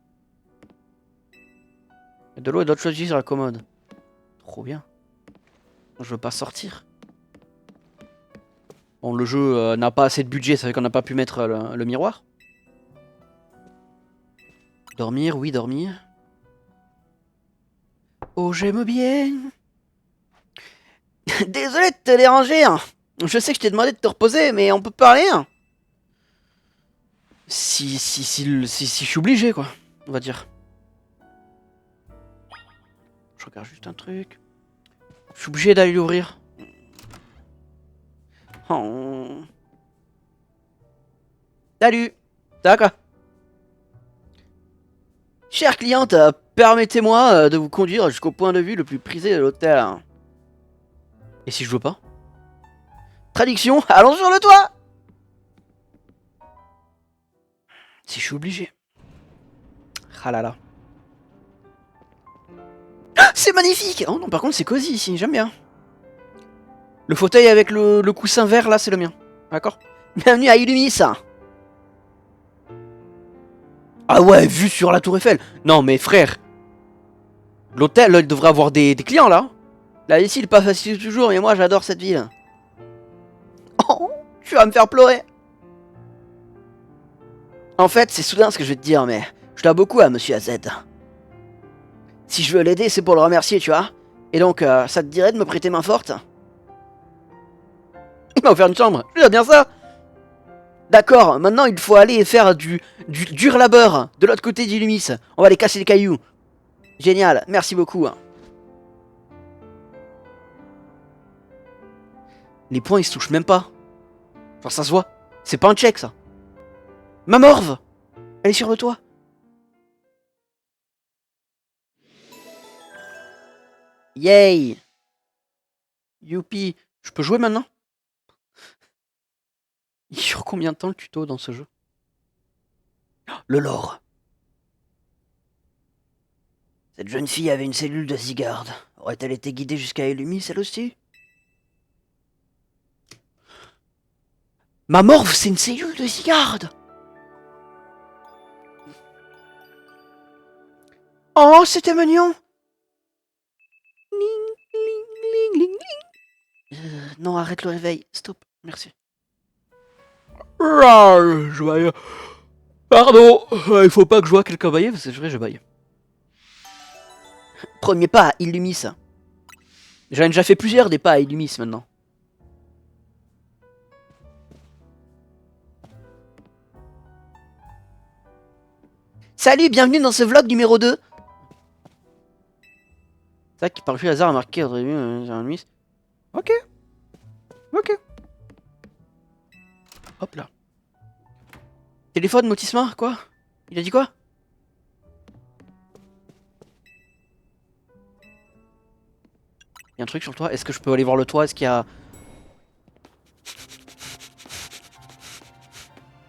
De l'eau et d'autres choses sur la commode. Trop bien. Je veux pas sortir. Bon, le jeu n'a pas assez de budget, ça fait qu'on n'a pas pu mettre le miroir. Dormir, oui, dormir. Oh, j'aime bien. Désolé de te déranger. Hein. Je sais que je t'ai demandé de te reposer, mais on peut parler. Hein. Si je suis obligé, quoi. On va dire. Je regarde juste un truc. Je suis obligé d'aller l'ouvrir. Oh. Salut. D'accord. Chère cliente, permettez-moi de vous conduire jusqu'au point de vue le plus prisé de l'hôtel. Et si je veux pas? Traduction, allons sur le toit. Si je suis obligé. Ah là là. Ah, c'est magnifique. Oh non, par contre, c'est cosy ici, j'aime bien. Le fauteuil avec le coussin vert, là, c'est le mien. D'accord? Bienvenue à Illumis. Ah ouais, vue sur la tour Eiffel. Non, mais frère. L'hôtel, il devrait avoir des clients, là. Là, ici, il est pas facile toujours, mais moi, j'adore cette ville. Oh, tu vas me faire pleurer. En fait, c'est soudain ce que je vais te dire, mais je dois beaucoup à Monsieur AZ. Si je veux l'aider, c'est pour le remercier, tu vois. Et donc, ça te dirait de me prêter main forte? Il m'a offert une chambre, je veux bien ça. D'accord, maintenant il faut aller faire du dur labeur de l'autre côté d'Illumis. On va aller casser les cailloux. Génial, merci beaucoup. Les points ils se touchent même pas. Genre ça se voit. C'est pas un check ça. Ma morve! Elle est sur le toit. Yay! Youpi! Je peux jouer maintenant? Il dure combien de temps le tuto dans ce jeu? Le lore. Cette jeune fille avait une cellule de Zygarde. Aurait-elle été guidée jusqu'à Illumis, elle aussi? Ma morve, c'est une cellule de Zygarde! Oh, c'était mignon! Non, arrête le réveil. Stop. Merci. Je baille. Pardon. Il faut pas que je vois quelqu'un bailler parce que c'est vrai, je baille. Premier pas à Illumis. J'en ai déjà fait plusieurs des pas à Illumis maintenant. Salut, bienvenue dans ce vlog numéro 2. Ça qui par hasard a marqué Illumis. Ok. Ok. Hop là. Téléphone, Motisma, quoi? Il a dit quoi? Il y a un truc sur le toit. Est-ce que je peux aller voir le toit? Est-ce qu'il y a...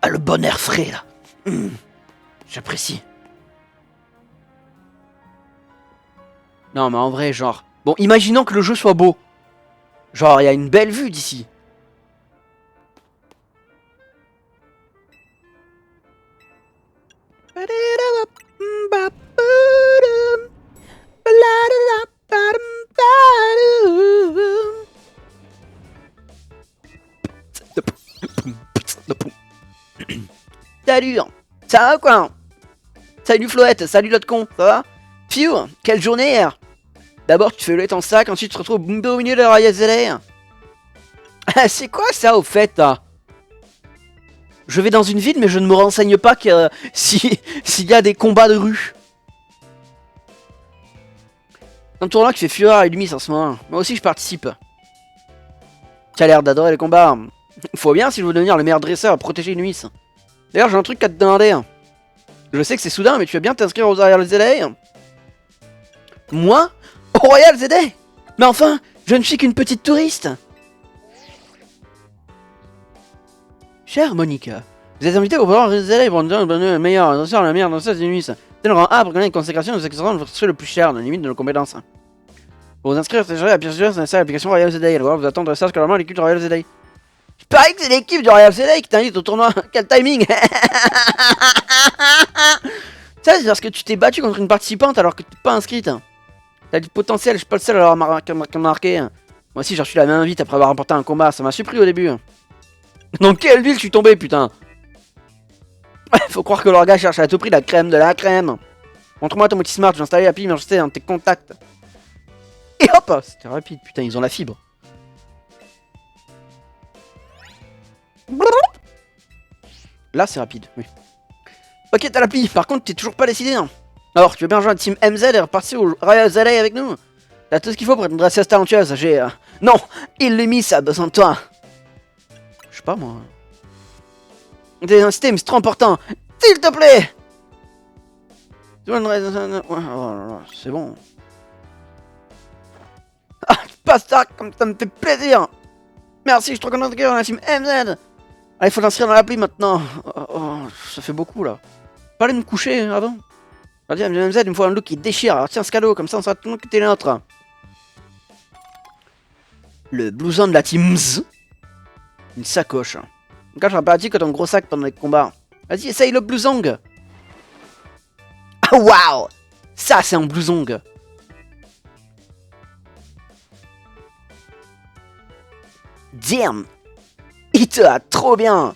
Ah, le bon air frais, là. J'apprécie. Non, mais en vrai, genre... Bon, imaginons que le jeu soit beau. Genre, il y a une belle vue d'ici. Salut, ça va quoi? Salut Floette, salut l'autre con, ça va? Phew, quelle journée hier. D'abord tu fais lever ton sac, ensuite tu te retrouves au milieu de la Royal. C'est quoi ça au fait là? Je vais dans une ville mais je ne me renseigne pas que s'il y a des combats de rue. Un tournoi qui fait fureur à Illumis en ce moment. Moi aussi je participe. Tu as l'air d'adorer les combats. Faut bien si je veux devenir le meilleur dresseur à protéger Illumis. D'ailleurs j'ai un truc à te demander. Je sais que c'est soudain mais tu veux bien t'inscrire aux Royal ZA? Moi? Au Royal ZA? Mais enfin, je ne suis qu'une petite touriste. Chère Monica, vous êtes invité au Royal ZA pour le meilleur danseur, la meilleure danseuse d'Illumis. C'est le rang A pour gagner une consécration de ce le plus cher, dans la limite de nos compétences. Pour vous inscrire, téléchargez la pièce jointe à l'application Royal ZA. Elle va vous attendre ça scalement l'équipe de Royal ZA. Je parie que c'est l'équipe du Royal ZA qui t'invite au tournoi. Quel timing. Ça c'est parce que tu t'es battu contre une participante alors que t'es pas inscrite. T'as du potentiel, je suis pas le seul à l'avoir marqué. Moi aussi j'ai reçu la même invite après avoir remporté un combat, ça m'a surpris au début. Dans quelle ville je suis tombé putain? Faut croire que leur gars cherche à tout prix la crème de la crème. Montre-moi ton Motismart, je vais installer l'appli, mais je sais dans tes contacts. Et hop, c'était rapide, putain, ils ont la fibre. Là c'est rapide, oui. Ok, t'as l'appli, par contre t'es toujours pas décidé. Hein. Alors, tu veux bien rejoindre Team MZ et repartir au Royal ZA avec nous? T'as tout ce qu'il faut pour être une dresseuse talentueuse, j'ai... Non, Illumis a besoin de toi. Je sais pas moi. T'es un système, c'est trop important. S'il te plaît. C'est bon. Ah, passe ça comme ça me fait plaisir. Merci, je suis trop content de la Team MZ. Ah, il faut l'inscrire dans l'appli maintenant. Oh, ça fait beaucoup là. Pas aller me coucher avant. Vas-y, MZ, il me faut un look qui déchire. Alors tiens ce cadeau, comme ça on sera tout le monde qui était les nôtres. Le blouson de la Team Z. Une sacoche. On cache un paradis que ton gros sac pendant les combats. Vas-y, essaye le blousong. Ah, waouh. Ça, c'est un blousong. Damn. Il te a trop bien.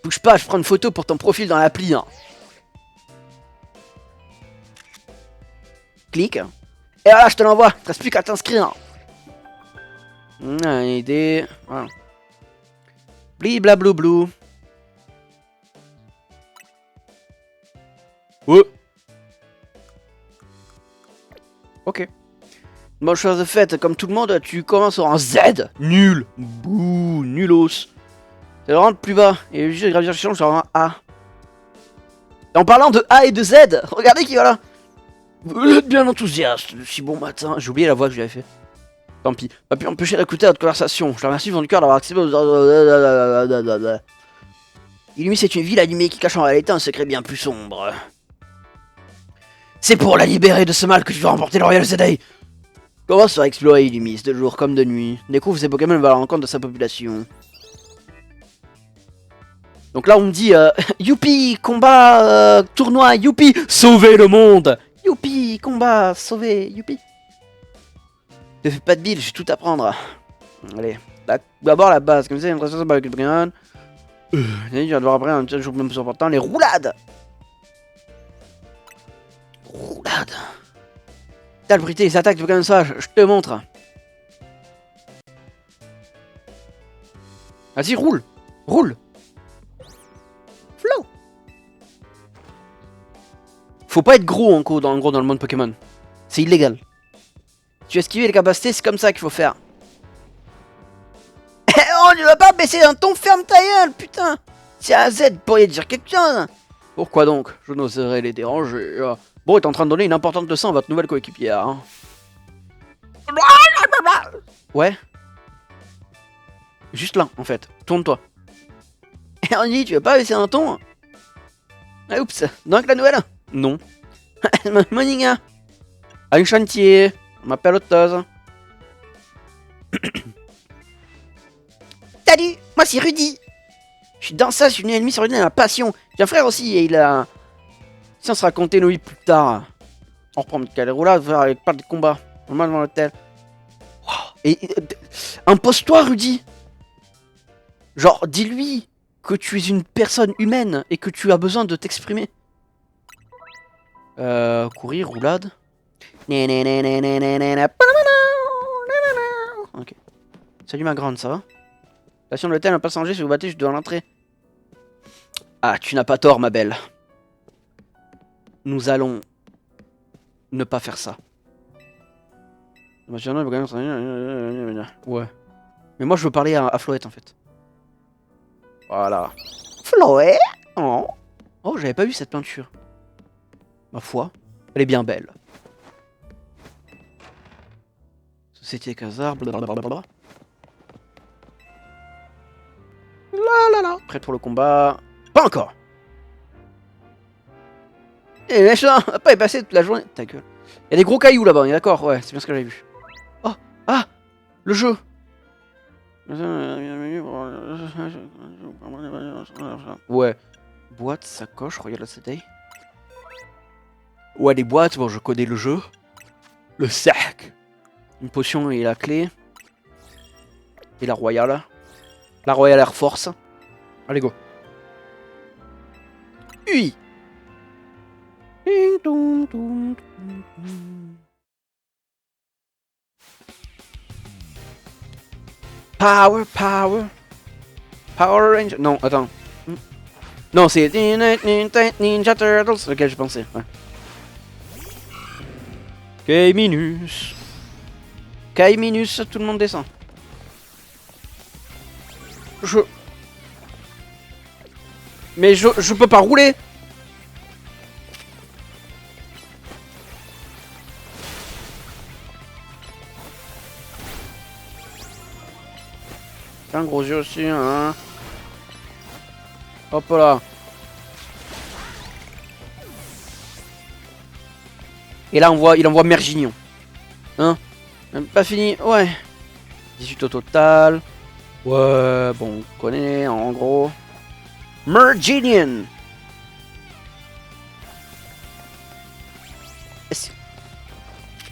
Bouge pas, je prends une photo pour ton profil dans l'appli. Hein. Clique. Et voilà, je te l'envoie. Il te reste plus qu'à t'inscrire. Une idée. Voilà. Bliblablou. Ouais. Ok. Bonne chose de faite, comme tout le monde, tu commences en Z. Nul. Bouh, nulos. C'est le rang plus bas. Et juste de gravir sur le rang A. Et en parlant de A et de Z, regardez qui va là. Vous êtes bien enthousiaste. Si bon matin. J'ai oublié la voix que j'avais fait. Tant pis. Pas pu empêcher d'écouter notre conversation. Je te remercie du cœur d'avoir accepté. Illumis est une ville allumée qui cache en réalité un secret bien plus sombre. C'est pour la libérer de ce mal que tu veux remporter le Royal ZA. Commence à explorer Illumis de jour comme de nuit. Découvre ses Pokémon va à la rencontre de sa population. Donc là on me dit youpi, combat, tournoi, youpi, sauver le monde. Youpi, combat, sauver, youpi. Ne fais pas de bile, j'ai tout à prendre. Allez, d'abord la base, comme ça il y a une ressource avec le Pokémon. Tu vas devoir après un petit jour même plus important, les roulades. Roulades. T'as le brité, les attaques de Pokémon Sauvage, je te montre. Vas-y, roule. Roule. Flow. Faut pas être gros en gros dans le monde Pokémon. C'est illégal. Tu as esquivé les capacités, c'est comme ça qu'il faut faire. Oh tu vas pas baisser un ton, ferme ta gueule, putain. Si un Z pourrait dire quelque chose. Pourquoi donc? Je n'oserais les déranger. Bon, est en train de donner une importante leçon à votre nouvelle coéquipière. Hein. Ouais. Juste là, en fait. Tourne-toi. Et on dit, tu vas pas baisser un ton? Ah, oups. Donc la nouvelle? Non. Moninga. Un chantier. On m'appelle Ottoz. Salut, moi c'est Rudy. Je suis dans ça, je suis une ennemie sur une ma passion. J'ai un frère aussi et il a... Si on se racontait nos vies plus tard. On reprend Michael Roula, avec pas de combat. On va devant l'hôtel. Wow. Et impose-toi Rudy. Genre, dis-lui que tu es une personne humaine et que tu as besoin de t'exprimer. Courir, roulade. Ok. Salut ma grande, ça va? Station de l'hôtel, un passager, si vous battez, je dois l'entrée. Ah, tu n'as pas tort, ma belle. Nous allons ne pas faire ça. Ouais. Mais moi, je veux parler à Floette, en fait. Voilà. Floette? Oh, oh j'avais pas vu cette peinture. Ma foi, elle est bien belle. Société Casar, blablabla. Prête pour le combat. Pas encore. Et méchant, on va pas y passer toute la journée. Ta gueule. Il y a des gros cailloux là-bas, on est d'accord? Ouais, c'est bien ce que j'avais vu. Oh, ah, le jeu. Ouais. Boîte, sacoche, Royal City. Ouais, les boîtes, bon, je connais le jeu. Le sac. Une potion et la clé. Et la Royale. La Royal Air Force. Allez, go. Oui. Power, power. Power Ranger. Non, attends. Non, c'est Ninja Turtles auquel je pensais. Ouais. K-Minus. K-Minus, tout le monde descend. Mais je peux pas rouler. Un gros yeux aussi, hein. Hop là. Et là, il envoie Mergignon. Hein? Même pas fini. Ouais. 18 au total. Ouais, bon, on connaît en gros. Merginian.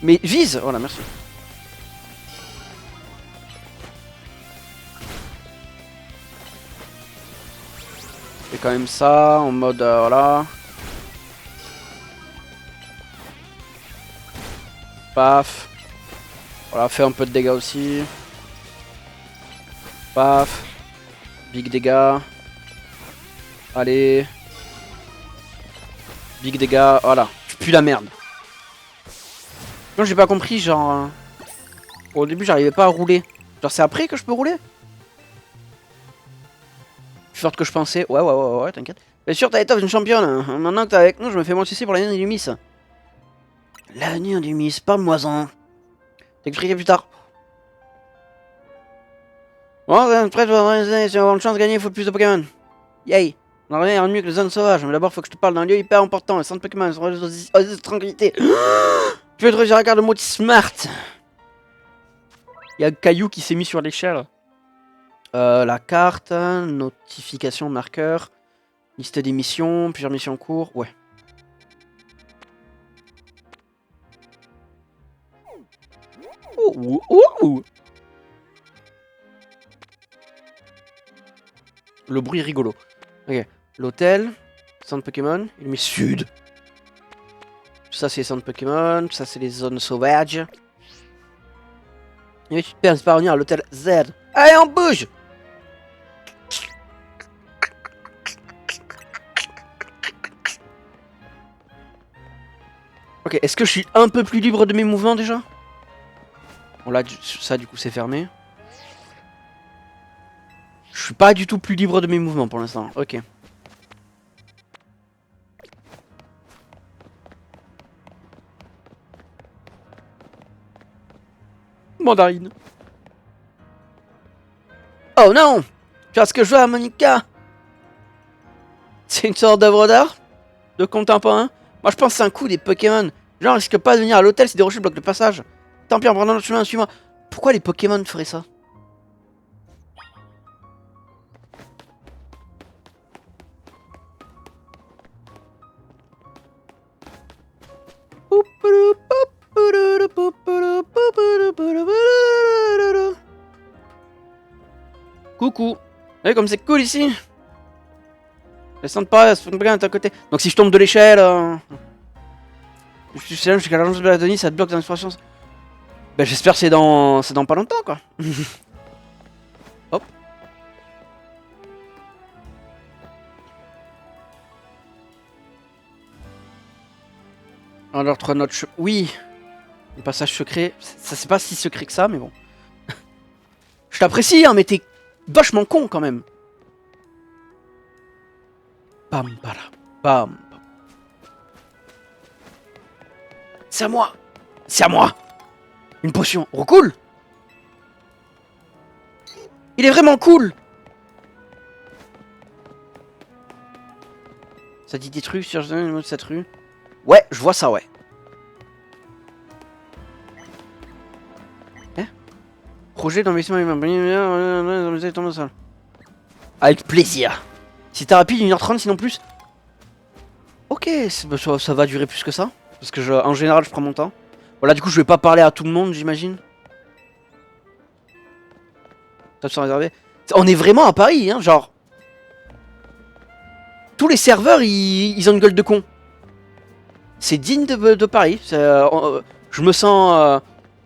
Mais vise. Voilà, merci. C'est quand même ça, en mode, voilà. Paf. Voilà, fait un peu de dégâts aussi. Paf. Big dégâts. Allez. Big dégâts, voilà. Tu pues la merde. Non, j'ai pas compris, genre... Au début, j'arrivais pas à rouler. Genre, c'est après que je peux rouler? Plus forte que je pensais. Ouais, t'inquiète. Bien sûr, t'as l'étoffe d'une championne. Hein. Maintenant que t'es avec nous, je me fais motiver pour l'avenir du Miss. L'avenir du Miss, parle-moi-en. T'expliquerai plus tard. Bon, prêt, si on a une chance de gagner, il faut plus de Pokémon. Yay. On a rien mieux que les zones sauvages. Mais d'abord, faut que je te parle d'un lieu hyper important. Le centre Pokémon, sur de tranquillité. Tu veux te redire, regarde le mot smart. Il y a Caillou qui s'est mis sur l'échelle. La carte, notification, marqueur, liste des missions, plusieurs missions en cours, ouais. Le bruit est rigolo. Ok, l'hôtel, centre Pokémon, il met sud. Ça c'est les centres Pokémon, ça c'est les zones sauvages. Et tu te penses parvenir à l'hôtel Z. Allez, on bouge! Ok, est-ce que je suis un peu plus libre de mes mouvements déjà? Bon là, ça du coup c'est fermé. suis pas du tout plus libre de mes mouvements pour l'instant. Ok. Mandarine. Oh non! Tu vois ce que je vois, Monica? C'est une sorte d'œuvre d'art? De contemporain? Moi je pense que c'est un coup des Pokémon. Genre, on risque pas de venir à l'hôtel si des rochers bloquent le passage. Tant pis, en prenant notre chemin, suis-moi. Pourquoi les Pokémon feraient ça? Coucou. Vous voyez comme c'est cool ici? Descendre pas, ça fait bien à côté. Donc si je tombe de l'échelle... Je sais jusqu'à l'agence de la Denis, ça te bloque dans l'exploration. Ben j'espère que c'est dans pas longtemps quoi. Hop. Alors 3 notes. Oui. Le passage secret. Ça c'est pas si secret que ça, mais bon. Je t'apprécie, hein, mais t'es vachement con quand même. Bam, bala, bam. C'est à moi. C'est à moi. Une potion. Oh, cool. Il est vraiment cool. Ça dit des trucs sur cette rue. Ouais, je vois ça, ouais. Hein? Projet d'investissement humain. Avec plaisir. Si t'es rapide, 1h30, sinon plus. Ok, ça va durer plus que ça. Parce que en général, je prends mon temps. Voilà, du coup, je vais pas parler à tout le monde, j'imagine. Ça sont réservés. On est vraiment à Paris, hein, genre. Tous les serveurs, ils ont une gueule de con. C'est digne de Paris. Je me sens,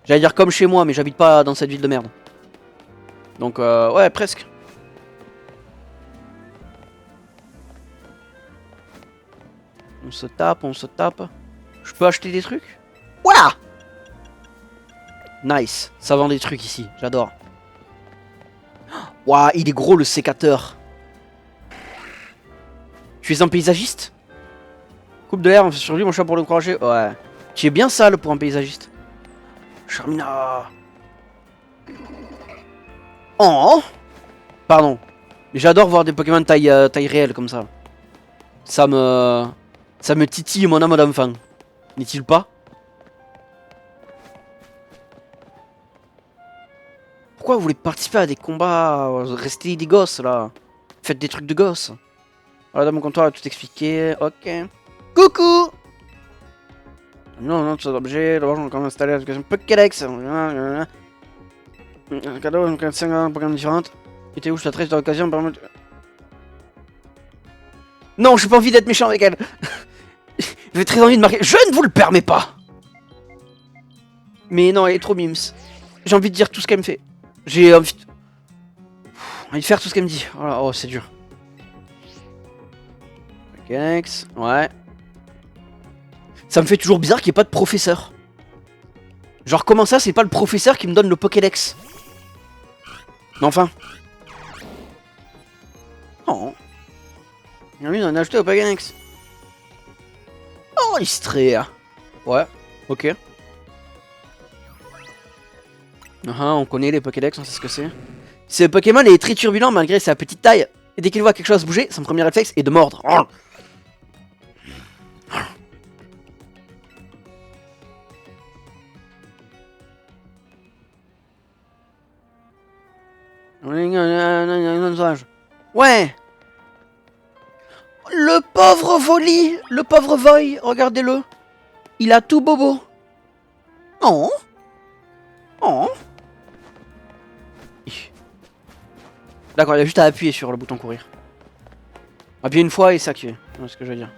j'allais dire comme chez moi, mais j'habite pas dans cette ville de merde. Donc, ouais, presque. On se tape, on se tape. Je peux acheter des trucs? Voilà! Nice. Ça vend des trucs ici, j'adore. Waouh, il est gros le sécateur. Tu es un paysagiste? Coupe de l'air, on fait sur lui mon chat pour l'encourager. Ouais. Tu es bien sale pour un paysagiste. Charmina. Oh. Pardon. Mais j'adore voir des Pokémon taille réelle comme ça. Ça me titille mon âme d'enfant. N'est-il pas? Pourquoi vous voulez participer à des combats? Restez des gosses là. Faites des trucs de gosses. Voilà, dans mon comptoir, à tout expliquer. Ok. Coucou! Non, non, tout objet. D'abord, on va quand même installer l'application Pokédex. Un cadeau, une 5 programmes différentes. Et t'es où je t'adresse dans l'occasion? Non, j'ai pas envie d'être méchant avec elle. J'ai très envie de marquer. Je ne vous le permets pas! Mais non, elle est trop mims. J'ai envie de dire tout ce qu'elle me fait. J'ai envie de faire tout ce qu'elle me dit. Voilà. Oh, c'est dur. Pokédex, ouais. Ça me fait toujours bizarre qu'il n'y ait pas de professeur. Genre, comment ça, c'est pas le professeur qui me donne le Pokédex? Mais enfin. Oh. Il a envie d'en acheter au Pokédex. Oh, Istrea. Ouais, ok. On connaît les Pokédex, on sait ce que c'est. Ce Pokémon est très turbulent malgré sa petite taille. Et dès qu'il voit quelque chose bouger, son premier réflexe est de mordre. Ouais. Le pauvre Voli, le pauvre Voy, regardez-le. Il a tout bobo. Oh. Oh. D'accord, il a juste à appuyer sur le bouton courir. Appuyer une fois et c'est activé. C'est ce que je veux dire.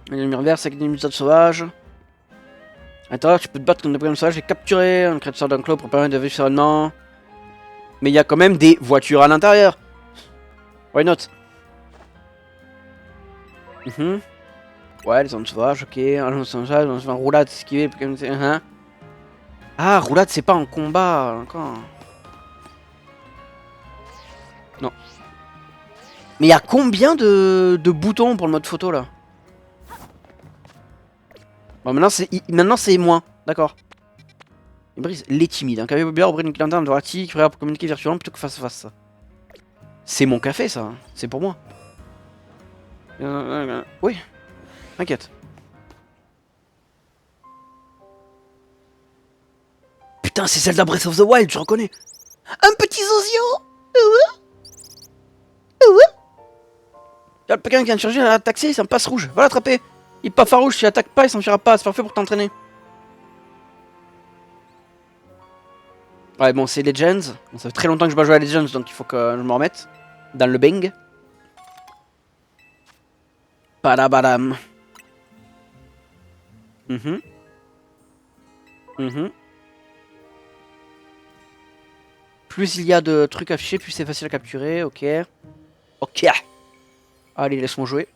Il y a une lumière verte avec des méthodes sauvages. À l'intérieur, tu peux te battre contre des Pokémon sauvages et capturer un créature d'enclos pour permettre de vivre sereinement. Mais il y a quand même des voitures à l'intérieur. Why not? Ouais, les zones sauvages, ok. Un sauvage, on se fait un roulade, esquiver, Pokémon. Ah, roulade, c'est pas en combat encore. Non. Mais il y a combien de boutons pour le mode photo là? Bon, maintenant c'est moins. D'accord. Il brise les timides. Un café populaire auprès d'une clientèle introvertie qui ferait pour communiquer virtuellement plutôt que face à face. C'est mon café ça. C'est pour moi. Oui. T'inquiète. Putain, c'est Zelda Breath of the Wild, je reconnais. Un petit zozio. Il y a quelqu'un qui vient de charger un taxi, c'est un passe rouge. Va l'attraper. Il est pas farouche, s'il attaque pas, il s'enfuira pas. C'est parfait pour t'entraîner. Ouais, bon, c'est Legends. Bon, ça fait très longtemps que je pas joué à Legends, donc il faut que je me remette dans le bang. Padabadam. Plus il y a de trucs affichés, plus c'est facile à capturer. Ok. Ok. Allez, laisse-moi jouer.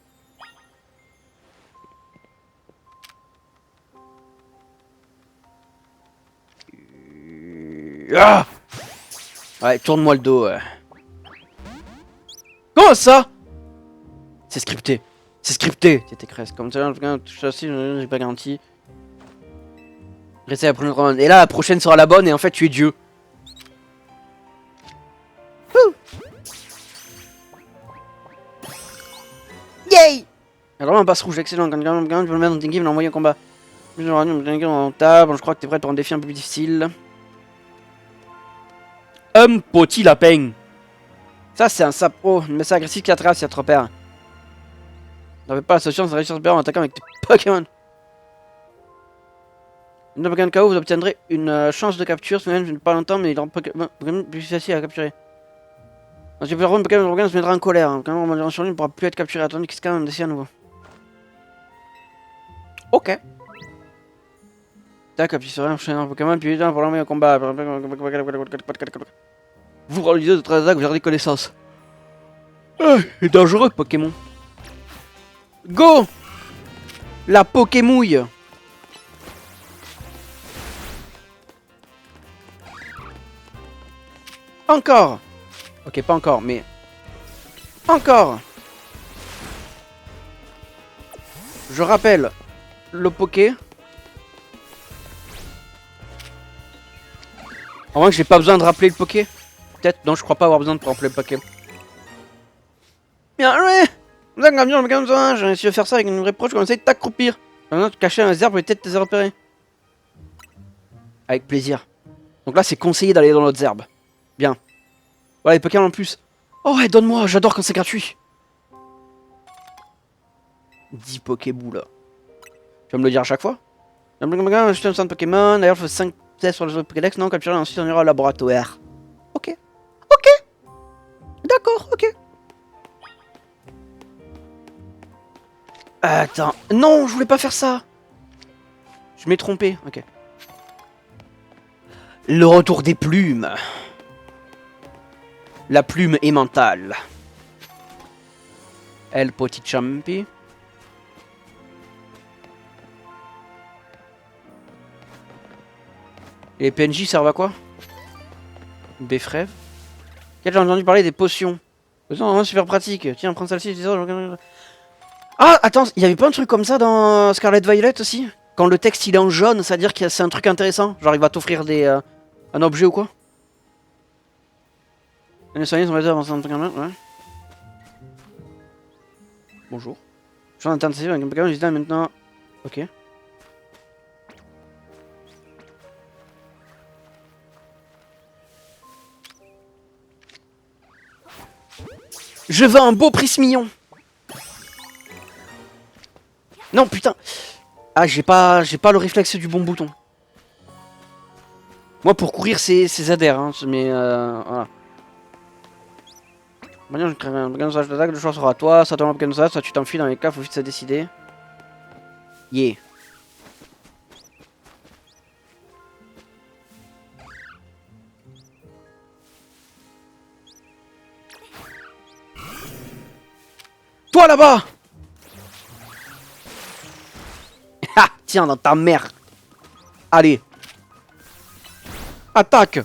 Ah, ouais, tourne-moi le dos. Comment ça? C'est scripté. C'est scripté. T'es cresse. Comme ça, j'ai pas garanti. Restez la prochaine commande. Et là, la prochaine sera la bonne et en fait, tu es Dieu. Yay! Alors, un passe rouge, excellent. Quand tu veux le mettre dans une game, l'envoyer en combat. Je crois que t'es prêt pour un défi un peu plus difficile. Un petit lapin. Ça, c'est un sapro. Mais c'est agressif qui attrape, s'il y a trop peur. N'avez pas la solution de réussir à se perdre en attaquant avec tes Pokémon. Une Pokémon KO, vous obtiendrez une chance de capture. Ce n'est pas longtemps, mais il rend Pokémon plus facile à capturer. Quand tu peux rendre Pokémon se mettra en colère. Quand on sur lui, il ne pourra plus être capturé. Attendez qu'il se calme, d'essayer à nouveau. Ok. Tac, appuie sur un Pokémon, puis pour l'envoyer au combat. Vous réalisez de attaques, vous gardez connaissance. C'est dangereux, Pokémon. Go! La Pokémouille. Encore. Ok, pas encore, mais... Encore. Je rappelle le Poké. En vrai, j'ai pas besoin de rappeler le Poké. Peut-être, non, je crois pas avoir besoin de rappeler le Poké. Bien joué! Vous avez bien comme ça, j'ai réussi à faire ça avec une vraie proche, comme ça, t'accroupir. Maintenant, te cacher dans les arbres et peut-être te repérer. Avec plaisir. Donc là, c'est conseillé d'aller dans l'autre herbe. Bien. Voilà, les Pokémon en plus. Oh ouais, donne-moi, j'adore quand c'est gratuit. 10 Pokéboules là. Tu vas me le dire à chaque fois? Je un centre Pokémon, d'ailleurs je fais 5 tests sur les autres Pokédex, non, capturer, ensuite on ira au laboratoire. Ok. Ok. D'accord, ok. Attends. Non, je voulais pas faire ça. Je m'ai trompé, ok. Le retour des plumes. La plume est mentale. El petit champi. Et les PNJ servent à quoi? Des frèves. J'ai entendu parler des potions. Potions super pratique. Tiens, prends celle-ci. Ah, attends, il y avait pas un truc comme ça dans Scarlet Violet aussi? Quand le texte il est en jaune, ça veut dire que c'est un truc intéressant. Genre il va t'offrir des un objet ou quoi? Les soignés sont réservés dans un truc ouais. Bonjour. Je suis en intensif avec un Pokémon, j'étais maintenant. Ok. Je veux un beau Prismillon. Non, putain. Ah, j'ai pas le réflexe du bon bouton. Moi, pour courir, c'est ZR, hein, mais voilà. Maintenant, je crée un Pokémon d'attaque, le choix sera à toi, ça tombe un Pokémon soit tu t'enfuis dans les cas, faut vite se décider. Yeah. Toi là-bas. Ah, tiens, dans ta mère. Allez. Attaque.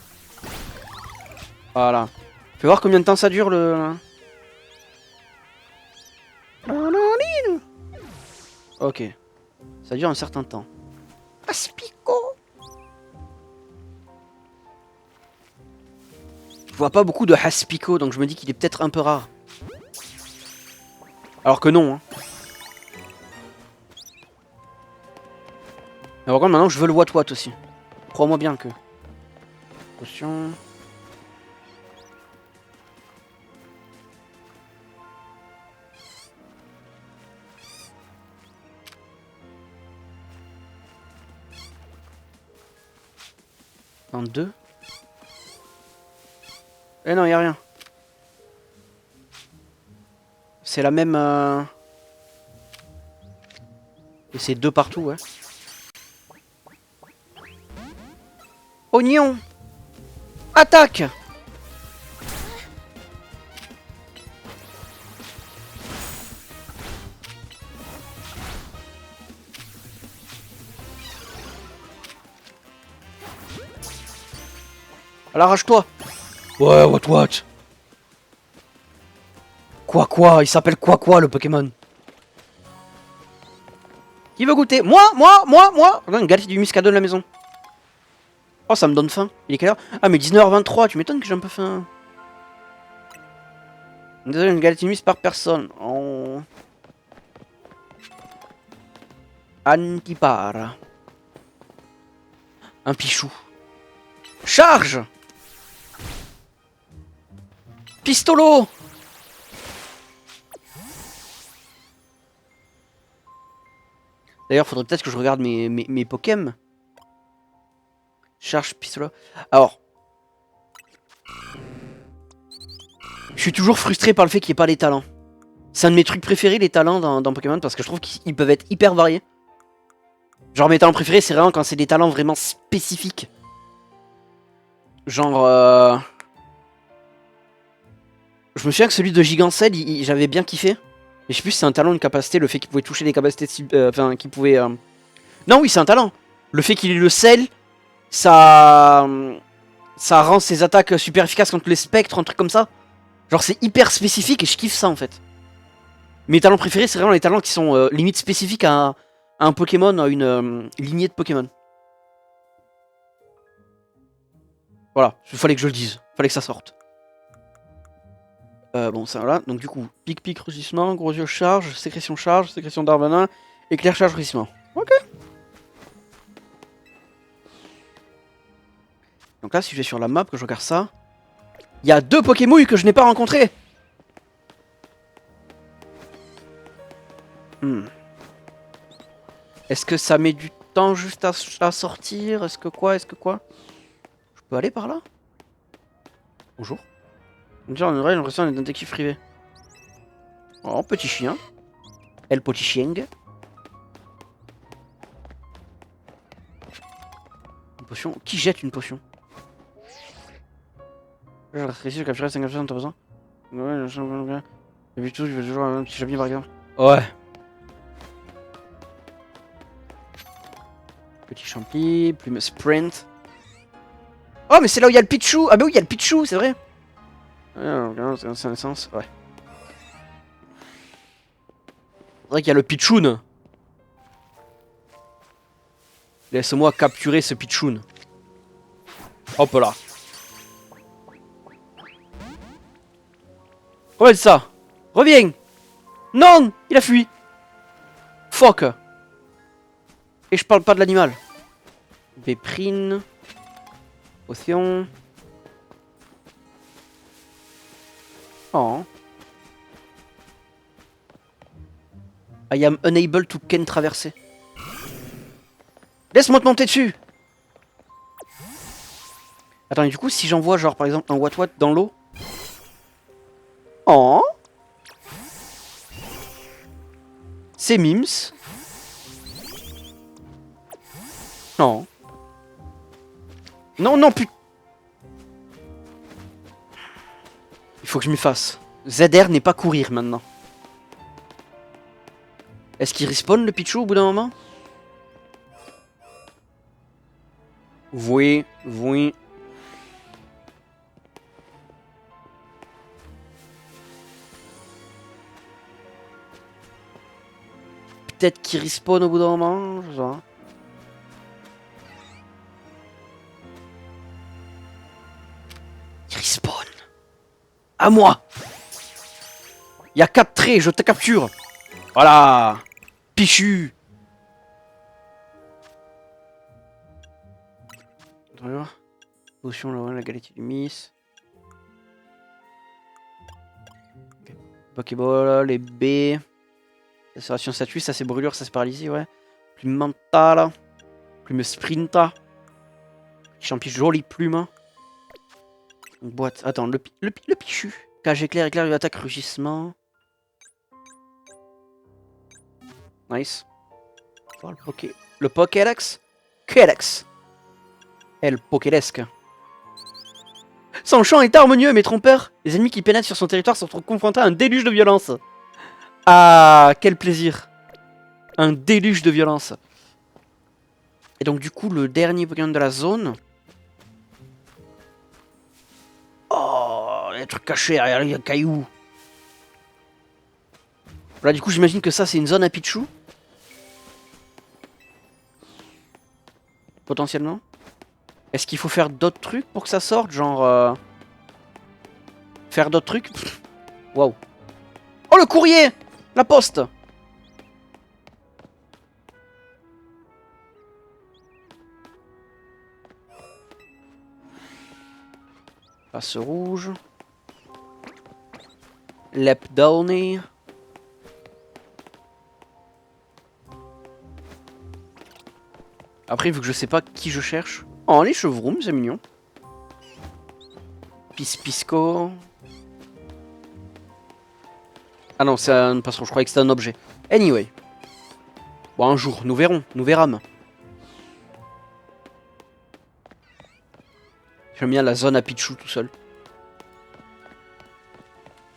Voilà. Fais voir combien de temps ça dure le... Ok. Ça dure un certain temps. Aspico. Je vois pas beaucoup de Haspico, donc je me dis qu'il est peut-être un peu rare. Alors que non, hein. Mais par contre, maintenant, je veux le What aussi. Crois-moi bien que... Potion... 22. Eh non, y a rien. C'est la même... Et c'est 2 partout, ouais. Oignon. Attaque. Alors arrache-toi. Ouais, what. Quoi, il s'appelle quoi le Pokémon. Qui veut goûter? Moi. Regarde, une galette du muscadon de la maison. Oh, ça me donne faim. Il est quelle heure? Ah, mais 19h23, tu m'étonnes que j'ai un peu faim. Désolé, une galette mus par personne. Oh. Antipara. Un pichou. Charge. Pistolo. D'ailleurs, faudrait peut-être que je regarde mes Pokémon. Charge pistolet. Alors. Je suis toujours frustré par le fait qu'il n'y ait pas les talents. C'est un de mes trucs préférés, les talents dans Pokémon, parce que je trouve qu'ils peuvent être hyper variés. Genre mes talents préférés, c'est vraiment quand c'est des talents vraiment spécifiques. Genre... Je me souviens que celui de Gigancel, j'avais bien kiffé. Et je sais plus si c'est un talent ou une capacité, le fait qu'il pouvait toucher des capacités... Enfin, qu'il pouvait... Non, oui, c'est un talent. Le fait qu'il ait le sel, ça... Ça rend ses attaques super efficaces contre les spectres, un truc comme ça. Genre c'est hyper spécifique et je kiffe ça en fait. Mes talents préférés, c'est vraiment les talents qui sont limite spécifiques à un Pokémon, à une lignée de Pokémon. Voilà, il fallait que je le dise, fallait que ça sorte. Bon, ça voilà, donc du coup, pic, rugissement, gros yeux charge, sécrétion d'Arvenin, éclair charge, rugissement. Ok. Donc là, si je vais sur la map, que je regarde ça, il y a 2 Pokémouilles que je n'ai pas rencontrés. Est-ce que ça met du temps juste à sortir? Est-ce que quoi? Je peux aller par là? Bonjour. J'ai l'impression d'être un détective privé. Oh, petit chien. El petit chien. Une potion. Qui jette une potion? Je vais capturer 50% de ton besoin. Ouais, j'ai vu tout, je vais toujours un petit chapitre par exemple. Ouais. Petit champli, plume sprint. Oh, mais c'est là où il y a le Pichou! Ah, bah oui, il y a le Pichou, c'est vrai! C'est naissance, ouais. C'est vrai qu'il y a le Pichoun. Laisse-moi capturer ce Pichoun. Hop là. Reviens ça. Reviens. Non, il a fui. Fuck. Et je parle pas de l'animal. Béprine. Potion. Oh. I am unable to can traverser. Laisse-moi te monter dessus. Attends, et du coup, si j'envoie genre par exemple un What dans l'eau. Oh. C'est Mims. Non. Non, putain. Il faut que je m'y fasse. ZR n'est pas courir maintenant. Est-ce qu'il respawn le Pichou au bout d'un moment? Oui. peut-être qu'ils respawn au bout d'un moment, je sais pas. Ils respawn. À moi. Il y a 4 traits, je te capture. Voilà. Pichu. Potion là, la galette du miss. Okay. Pokéball, les B. Accélération statut, ça c'est brûlure, ça c'est paralysie, ouais. Plume mentale. Plume sprinta. Champiche, jolie plume. Une boîte. Attends, le pichu. Cage éclair, éclair, attaque, rugissement. Nice. Oh, le Pokédex. Kédex. El Pokédesque. Son chant est harmonieux mais trompeur. Les ennemis qui pénètrent sur son territoire sont confrontés à un déluge de violence. Ah, quel plaisir. Un déluge de violence. Et donc du coup, le dernier Pokémon de la zone... Oh, il y a des trucs cachés derrière les cailloux. Là, du coup, j'imagine que ça, c'est une zone à Pichu. Potentiellement. Est-ce qu'il faut faire d'autres trucs pour que ça sorte? Genre... Faire d'autres trucs? Waouh. Oh, le courrier! La poste! Passe rouge. Lep Downey. Après, vu que je sais pas qui je cherche. Oh, les chevrons, c'est mignon. Pisco. Ah non, c'est un passeron, je croyais que c'était un objet. Anyway. Bon, un jour, nous verrons, nous verrons. J'aime bien la zone à Pichu tout seul.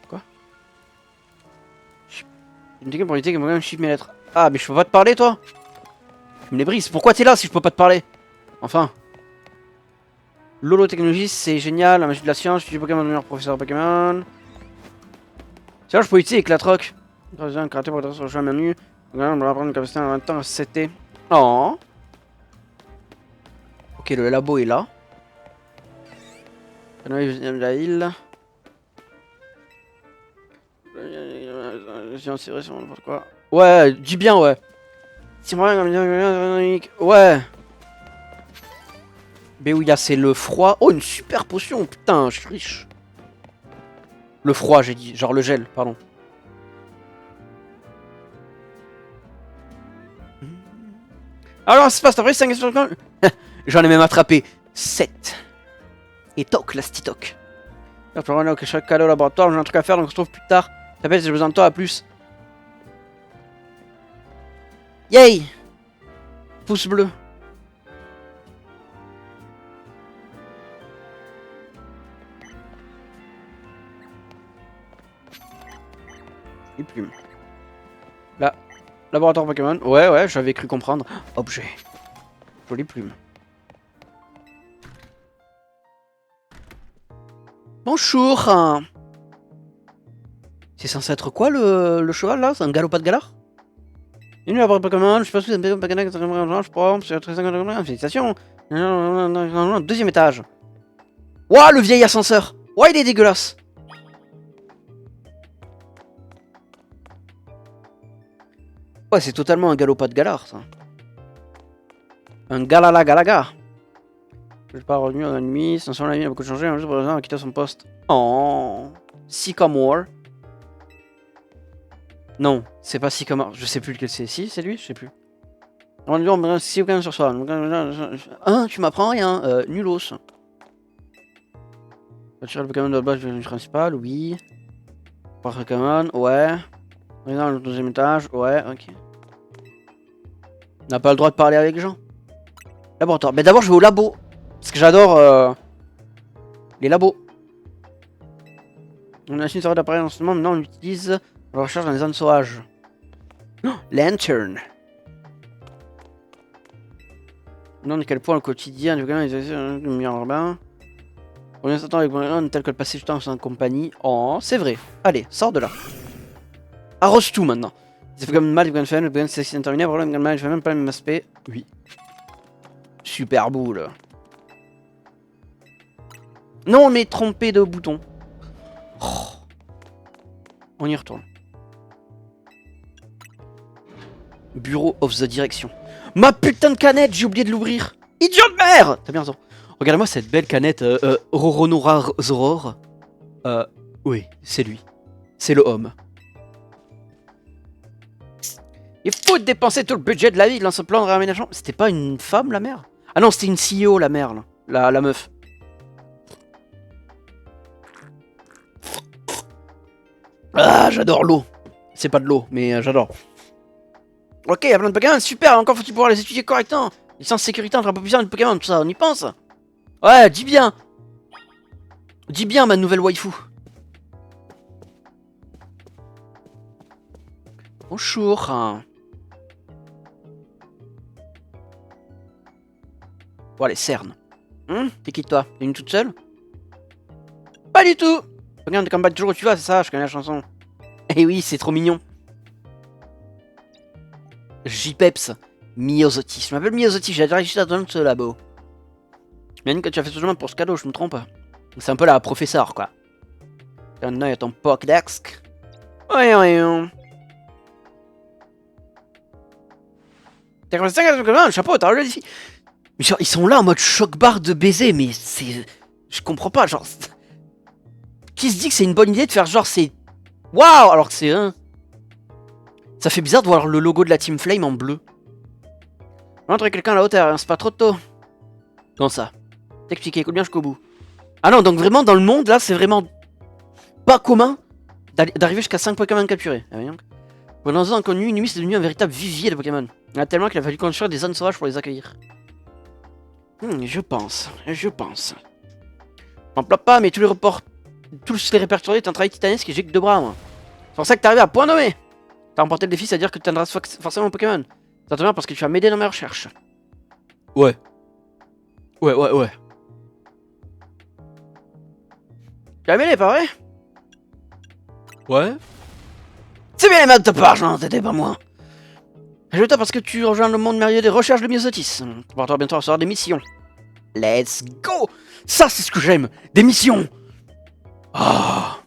Quoi? Une technique pour éviter que moi-même chiffre mes lettres. Ah, mais je peux pas te parler, toi? Tu me les brises. Pourquoi t'es là si je peux pas te parler? Enfin. L'holotechnologie, c'est génial. La magie de la science, je suis Pokémon, le meilleur professeur Pokémon. Tiens, je peux utiliser avec la troc. Un karaté pour être sur le chemin menu. On va apprendre une capacité en 20 ans à CT. Oh. Ok, le labo est là. La île. Quoi. Ouais, dis bien, ouais. Ouais. Mais oui, là, c'est le froid. Oh, une super potion. Putain, je suis riche. Le froid, j'ai dit. Genre le gel, pardon. Alors, ça se passe, t'as pris 5 questions. J'en ai même attrapé 7. Et toc, la stitoc. Je peux revenir au chaque cadeau au laboratoire, j'ai un truc à faire, donc on se retrouve plus tard. T'appelles si j'ai besoin de toi, à plus. Yay! Pouce bleu. Et plume. Là. Laboratoire Pokémon. Ouais, ouais, j'avais cru comprendre. Objet. Jolie plume. Bonjour. C'est censé être quoi le cheval là? C'est un galopade galard? Bienvenue à Pokémon, je sais pas si vous avez un Pokémon, je prends, c'est très félicitations. Deuxième étage. Ouah, le vieil ascenseur. Ouah, il est dégueulasse. Ouais, c'est totalement un galopade galard ça. Un galala galaga. Je suis pas revenu en ennemi, sans son ami a beaucoup changé, un jour président a quitté son poste. Oh, Sycamore. Non, c'est pas Sycamore, je sais plus lequel c'est. Si, c'est lui, je sais plus. On si aucun sur soi. Hein, tu m'apprends rien, nulos. Retirer le Pokémon de la base du principal, oui. Pokémon, ouais. Dans le deuxième étage, ouais, ok. On n'a pas le droit de parler avec les gens. Laboratoire. Mais d'abord, je vais au labo. Parce que j'adore les labos. On a une sorte d'appareil en ce moment, maintenant on l'utilise pour la recherche dans les zones sauvages. Oh, Lantern. Non, à quel point le quotidien du Pokémon est un milieu urbain. On vient s'attendre avec Pokémon tel que le passé du temps en compagnie. Oh, c'est vrai. Allez, sors de là. Arrose tout maintenant. C'est Pokémon mal, Pokémon fun, le Pokémon c'est terminé, problème Pokémon mal, je fais même pas le même aspect. Oui. Super boule. Non, on est trompé de bouton. Oh. On y retourne. Bureau of the Direction. Ma putain de canette, j'ai oublié de l'ouvrir. Idiot de merde. T'as bien raison. Regardez-moi cette belle canette Roronorar Zoror. Oui, c'est lui. C'est le homme. Il faut dépenser tout le budget de la ville dans ce plan de réaménagement. C'était pas une femme, la mère? Ah non, c'était une CEO, la mère, là. La meuf. Ah, j'adore l'eau. C'est pas de l'eau, mais j'adore. Ok, il y a plein de Pokémon, super, encore faut-il pouvoir les étudier correctement. Licence sécurité entre la population de Pokémon, tout ça, on y pense? Ouais, dis bien. Dis bien, ma nouvelle waifu. Bonjour. Bon, allez, cerne. T'es qui toi? T'es une toute seule? Pas du tout. Pokémon de combat toujours où tu vas, c'est ça, je connais la chanson. Eh oui, c'est trop mignon. J-Peps. Myosotis. Je m'appelle Myosotis, j'ai déjà réussi à dans ce labo. J'imagine que tu as fait ce chemin pour ce cadeau, je me trompe. C'est un peu la professeure, quoi. T'as un œil à ton Pokédex. Voyons. T'as commencé à un chapeau, t'as relevé le défi. Mais genre, ils sont là en mode choc-barre de baiser, mais c'est... Je comprends pas, genre... Qui se dit que c'est une bonne idée de faire genre c'est... Waouh, alors que c'est... Ça fait bizarre de voir le logo de la Team Flame en bleu. Rentre quelqu'un à la hauteur, hein, c'est pas trop tôt. Comment ça? T'expliquer, écoute bien jusqu'au bout. Ah non, donc vraiment dans le monde, là, c'est vraiment... pas commun d'arriver jusqu'à 5 Pokémon capturés. Ah, pour dans un inconnu, Inumis est devenu un véritable vivier de Pokémon. Il y en a tellement qu'il a fallu construire des zones sauvages pour les accueillir. Je pense. M'en plains pas, mais tous les répertoriés est un travail titanesque et j'ai que 2 bras, moi. C'est pour ça que t'es arrivé à point nommé. T'as remporté le défi, c'est-à-dire que tu tiendras forcément un Pokémon. Ça te vient parce que tu vas m'aider dans mes recherches. Ouais. Tu vas m'aider, pas vrai? Ouais. C'est bien les maths de ta part, non, t'étais pas moi. Je toi parce que tu rejoins le monde merveilleux des recherches de Myosotis. Tu pourras bientôt recevoir des missions. Let's go! Ça, c'est ce que j'aime! Des missions! Ah!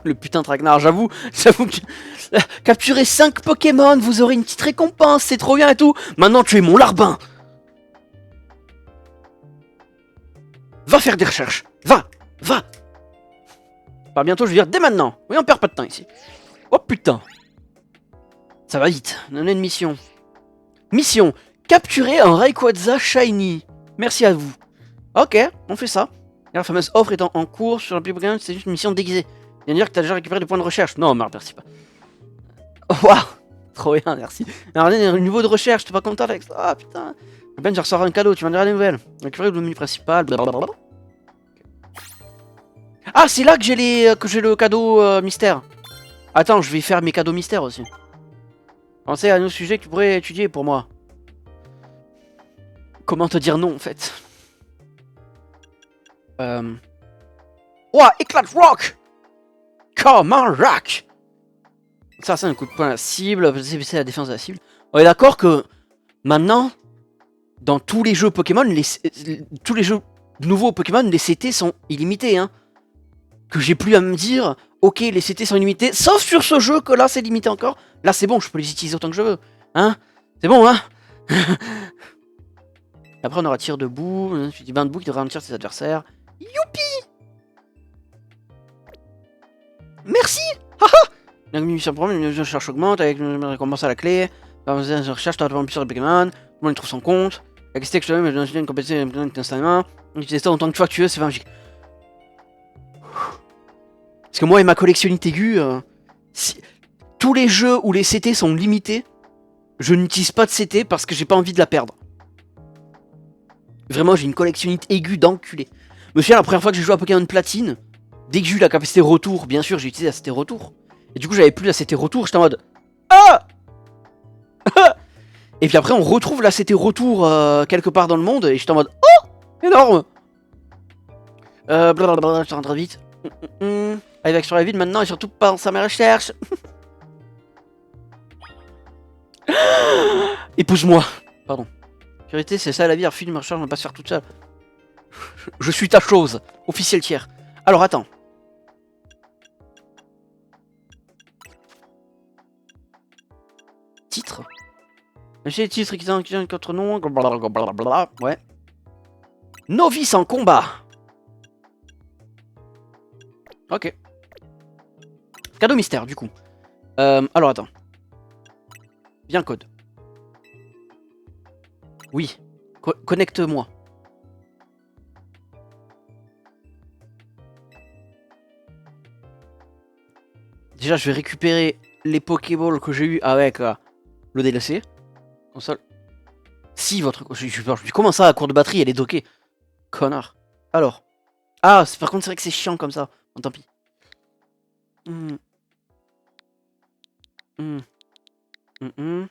Le putain de traquenard, j'avoue que... Capturer 5 Pokémon, vous aurez une petite récompense, c'est trop bien et tout. Maintenant, tu es mon larbin. Va faire des recherches. Va. Pas bientôt, je veux dire dès maintenant. Oui, on perd pas de temps ici. Oh putain. Ça va vite. On a une mission. Mission. Capturer un Rayquaza Shiny. Merci à vous. Ok, on fait ça. La fameuse offre est en cours sur un Pokémon, c'est juste une mission déguisée. Viens dire que t'as déjà récupéré des points de recherche. Non, merci pas. Waouh, trop bien, merci. Alors, un niveau de recherche, t'es pas content avec ça? Ah putain. Ben, je ressors un cadeau, tu m'en diras des nouvelles. Récupérer le menu principal, blablabla. Ah, c'est là que j'ai le cadeau mystère. Attends, je vais faire mes cadeaux mystères aussi. Pensez à nos sujets que tu pourrais étudier pour moi. Comment te dire non, en fait? Ouah, éclate rock! Comment rock! Ça, c'est un coup de poing à la cible, c'est la défense de la cible. On est d'accord que maintenant, dans tous les jeux Pokémon, tous les jeux nouveaux Pokémon, les CT sont illimités, hein. Que j'ai plus à me dire, ok, les CT sont illimités, sauf sur ce jeu que là c'est limité encore. Là c'est bon, je peux les utiliser autant que je veux. Hein? C'est bon, hein? Après on aura tir debout, tu dis bain debout qui devrait ralentir ses adversaires. Youpi! Merci! Haha! La mission problème, une recherche augmente avec une récompense à la clé. Dans une recherche, tu as plus sur le Pokémon, tout le monde trouve son compte. La question que je te donne, mais je une compétence d'installement. Utilise ça autant de fois que tu veux, c'est magique. Parce que moi et ma collectionnite aiguë, tous les jeux où les CT sont limités, je n'utilise pas de CT parce que j'ai pas envie de la perdre. Vraiment, j'ai une collectionnite aiguë d'enculé. Je me souviens, la première fois que j'ai joué à Pokémon Platine, dès que j'ai eu la capacité retour, bien sûr, j'ai utilisé la CT retour. Et du coup, j'avais plus la CT retour, j'étais en mode... Ah! Et puis après, on retrouve la CT retour quelque part dans le monde, et j'étais en mode... Oh! Énorme! Blablabla, je te rentre vite. Avec sur la ville maintenant et surtout pense à mes recherches. Épouse-moi. Pardon. Vérité, c'est ça la vie, un film, recherche, on va pas se faire toute seule. Je suis ta chose. Officiel tiers. Alors attends. Titre. J'ai les titres qui ont contre nom. Blablabla. Ouais. Novice en combat. Ok. Cadeau mystère, du coup. Alors attends. Bien code. Oui. Connecte-moi. Déjà, je vais récupérer les Pokéballs que j'ai eu avec le DLC. Console. Si votre. Je dis comment ça, la cour de batterie, elle est dockée. Connard. Alors. Ah, par contre, c'est vrai que c'est chiant comme ça. Bon, tant pis. Hmm. Hmm. Hmm. Hmm.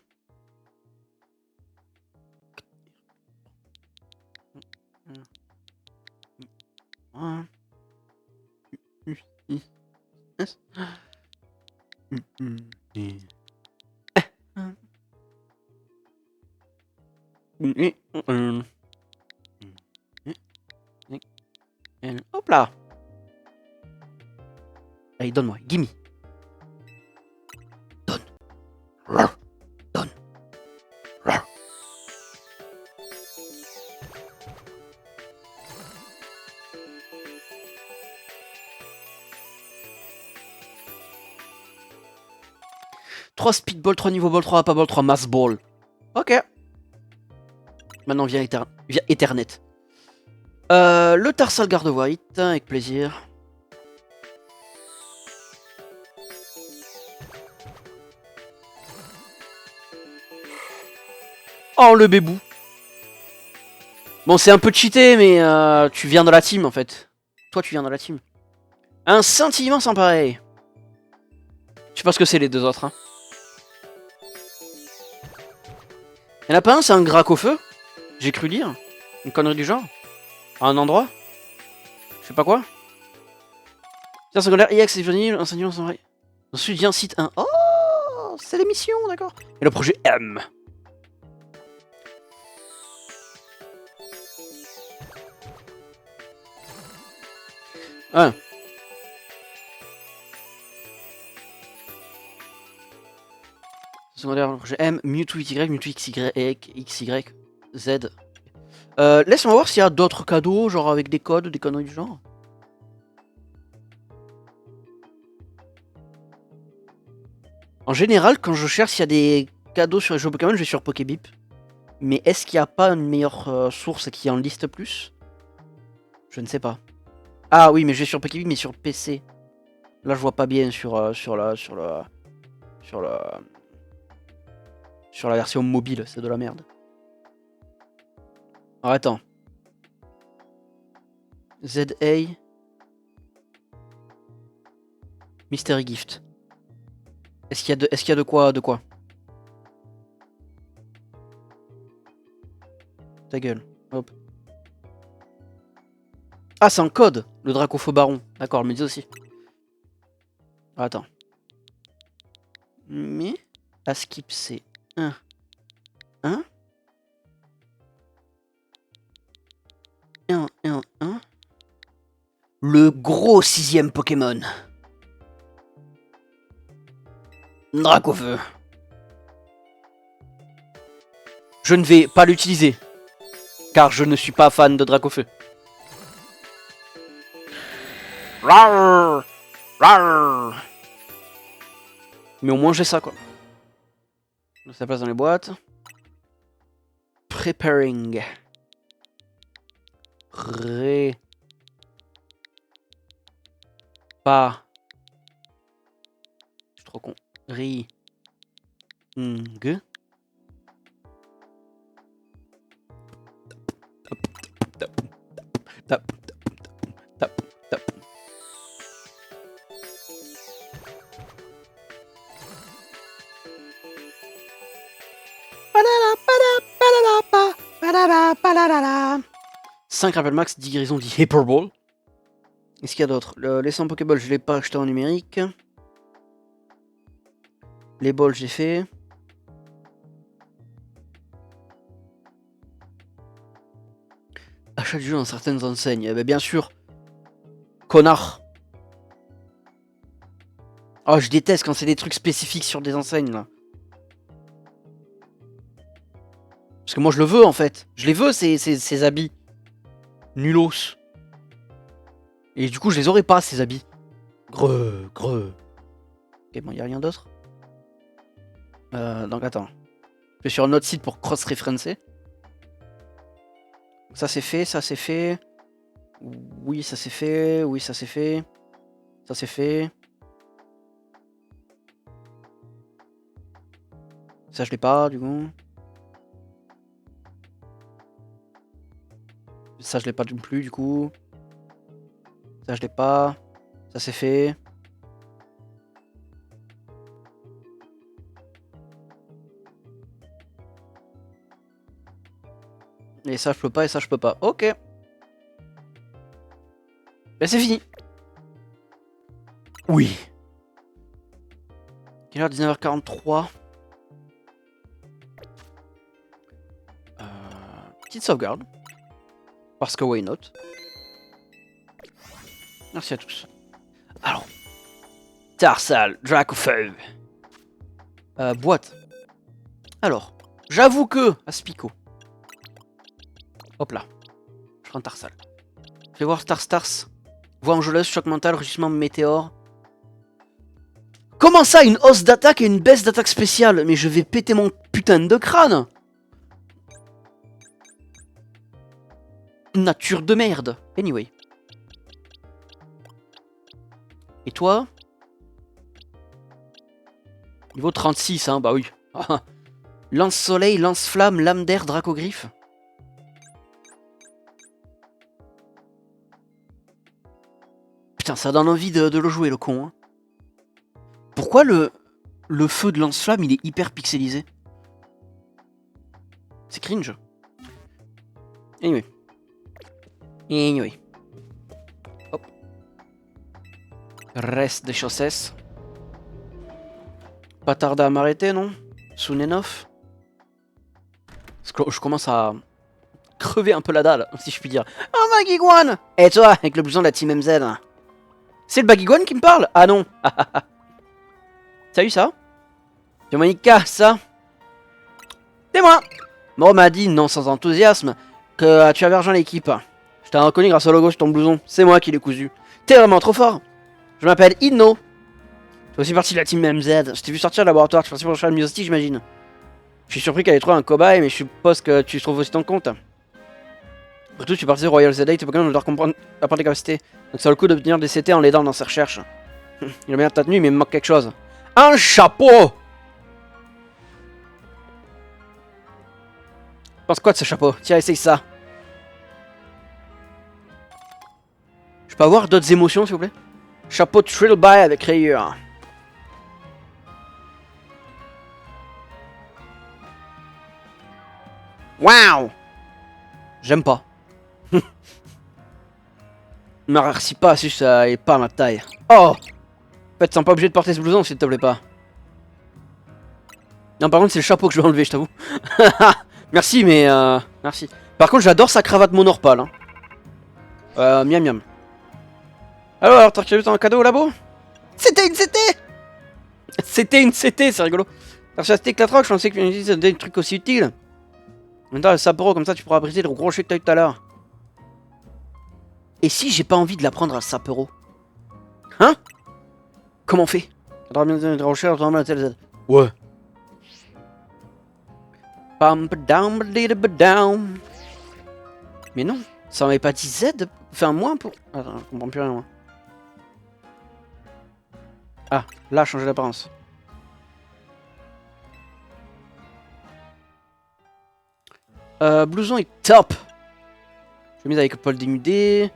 Hop là. Allez, donne-moi, gimme. Donne. Donne. 3 speedball, 3 niveau ball, 3 apa ball, 3 mass ball. Ok. Maintenant vient Ethernet. Le Tarsal Garde White, avec plaisir. Oh, le bébou. Bon, c'est un peu cheaté, mais tu viens de la team, en fait. Toi, tu viens de la team. Un scintillement sans pareil. Je sais pas ce que c'est, les deux autres. Hein. Y'en a pas un, c'est un grac au feu. J'ai cru lire. Une connerie du genre. À un endroit. Je sais pas quoi. Tiens, secondaire, IX, c'est disponible. Enseignement sans pareil. Ensuite vient site 1. Oh, c'est l'émission, d'accord. Et le projet M. Ah. Secondaire, le projet M, Mewtwo XY, Mewtwo XY, Z. Laisse-moi voir s'il y a d'autres cadeaux, genre avec des codes, des conneries du genre. En général, quand je cherche s'il y a des cadeaux sur les jeux Pokémon, je vais sur Pokébip. Mais est-ce qu'il n'y a pas une meilleure source qui en liste plus? Je ne sais pas. Ah oui, mais je vais sur Pokébip, mais sur PC. Là, je vois pas bien sur la version mobile, c'est de la merde. Alors attends. ZA Mystery Gift. Est-ce qu'il y a de quoi Ta gueule. Hop. Ah, c'est un code, le Dracofeu Baron. D'accord, me dis aussi. Ah, attends. Mais à skip c'est 1. 1. 1, 1, 1. Le gros 6ème Pokémon. Dracofeu. Je ne vais pas l'utiliser. Car je ne suis pas fan de Dracofeu. Rar, rar. Mais au moins j'ai ça quoi. Ça place dans les boîtes. Preparing. Pas. Je suis trop con. Ri. Ng. Tap. Cinq rappels max, 10 guérisons, 10 Hyperball. Qu'est-ce qu'il y a d'autre? Les 100 Pokéball, je l'ai pas acheté en numérique. Les balls, j'ai fait. Achat du jeu dans certaines enseignes. Eh ben, bien sûr. Connard. Oh, je déteste quand c'est des trucs spécifiques sur des enseignes, là. Parce que moi, je le veux, en fait. Je les veux, ces habits. Nulos. Et du coup, je les aurais pas, ces habits. Greux. Ok, bon, y a rien d'autre. Donc, attends. Je vais sur un autre site pour cross-référencer. Ça, c'est fait, ça, c'est fait. Oui, ça, c'est fait. Oui, ça, c'est fait. Ça, c'est fait. Ça, je l'ai pas, du coup. Ça, je l'ai pas non plus, du coup. Ça, je l'ai pas. Ça, c'est fait. Et ça, je peux pas, et ça, je peux pas. Ok. Ben, c'est fini. Oui. Quelle heure? 19h43. Petite sauvegarde. Parce que why not? Merci à tous. Alors. Tarsal, Dracofeu. Boîte. Alors. J'avoue que. Aspico. Hop là. Je prends Tarsal. Fais voir Stars. Voix angeleuse, choc mental, rugissement météore. Comment ça, une hausse d'attaque et une baisse d'attaque spéciale? Mais je vais péter mon putain de crâne. Nature de merde. Anyway. Et toi? Niveau 36, hein, bah oui. Lance-soleil, lance-flamme, lame d'air, dracogriffe. Putain, ça donne envie de le jouer, le con. Hein. Pourquoi le feu de lance-flamme, il est hyper pixelisé? C'est cringe. Anyway. Hop. Reste des chaussettes. Pas tarder à m'arrêter, non? Soon enough. Parce que je commence à crever un peu la dalle, si je puis dire. Oh, Bagiguan! Et toi, avec le blouson de la Team MZ? C'est le Bagiguan qui me parle? Ah non. Salut, ça? C'est Monica, ça? C'est moi! Bon, m'a dit, non sans enthousiasme, que tu avais rejoint l'équipe. Je t'ai reconnu grâce au logo sur ton blouson. C'est moi qui l'ai cousu. T'es vraiment trop fort. Je m'appelle Inno. Je fais aussi partie de la Team MZ. Je t'ai vu sortir du laboratoire. Tu es parti pour le cheval de Miosti, j'imagine. Je suis surpris qu'elle ait trouvé un cobaye, mais je suppose que tu trouves aussi ton compte. Surtout, tu es parti de Royal Zedate, tes Pokémon doivent comprendre apprendre les capacités. Donc ça vaut le coup d'obtenir des CT en l'aidant dans ses recherches. Il a bien ta tenue, mais il me manque quelque chose. Un chapeau! Pense quoi de ce chapeau? Tiens, essaye ça. Je peux avoir d'autres émotions, s'il vous plaît? Chapeau Trilby avec rayure. Waouh! J'aime pas. Merci pas si ça est pas ma taille. Oh! En fait, tu sens pas obligé de porter ce blouson, s'il te plaît pas. Non, par contre, c'est le chapeau que je vais enlever, je t'avoue. Merci, mais merci. Par contre, j'adore sa cravate monorpale. Hein. Miam miam. Alors, t'as reçu un cadeau au labo? C'était une CT! C'était une CT, c'est rigolo. T'as reçu un stick la troc, je pensais que tu utilisais des trucs aussi utiles. Maintenant, le Sapporo, comme ça, tu pourras briser le gros rocher que t'as eu tout à l'heure. Et si j'ai pas envie de la prendre à Sapporo? Hein? Comment on fait? Ouais. Mais non, ça m'avait pas dit Z. Enfin, moins pour. Attends, je comprends plus rien, moi. Ah, là, changer d'apparence. Blouson est top. Chemise avec Paul dénudé.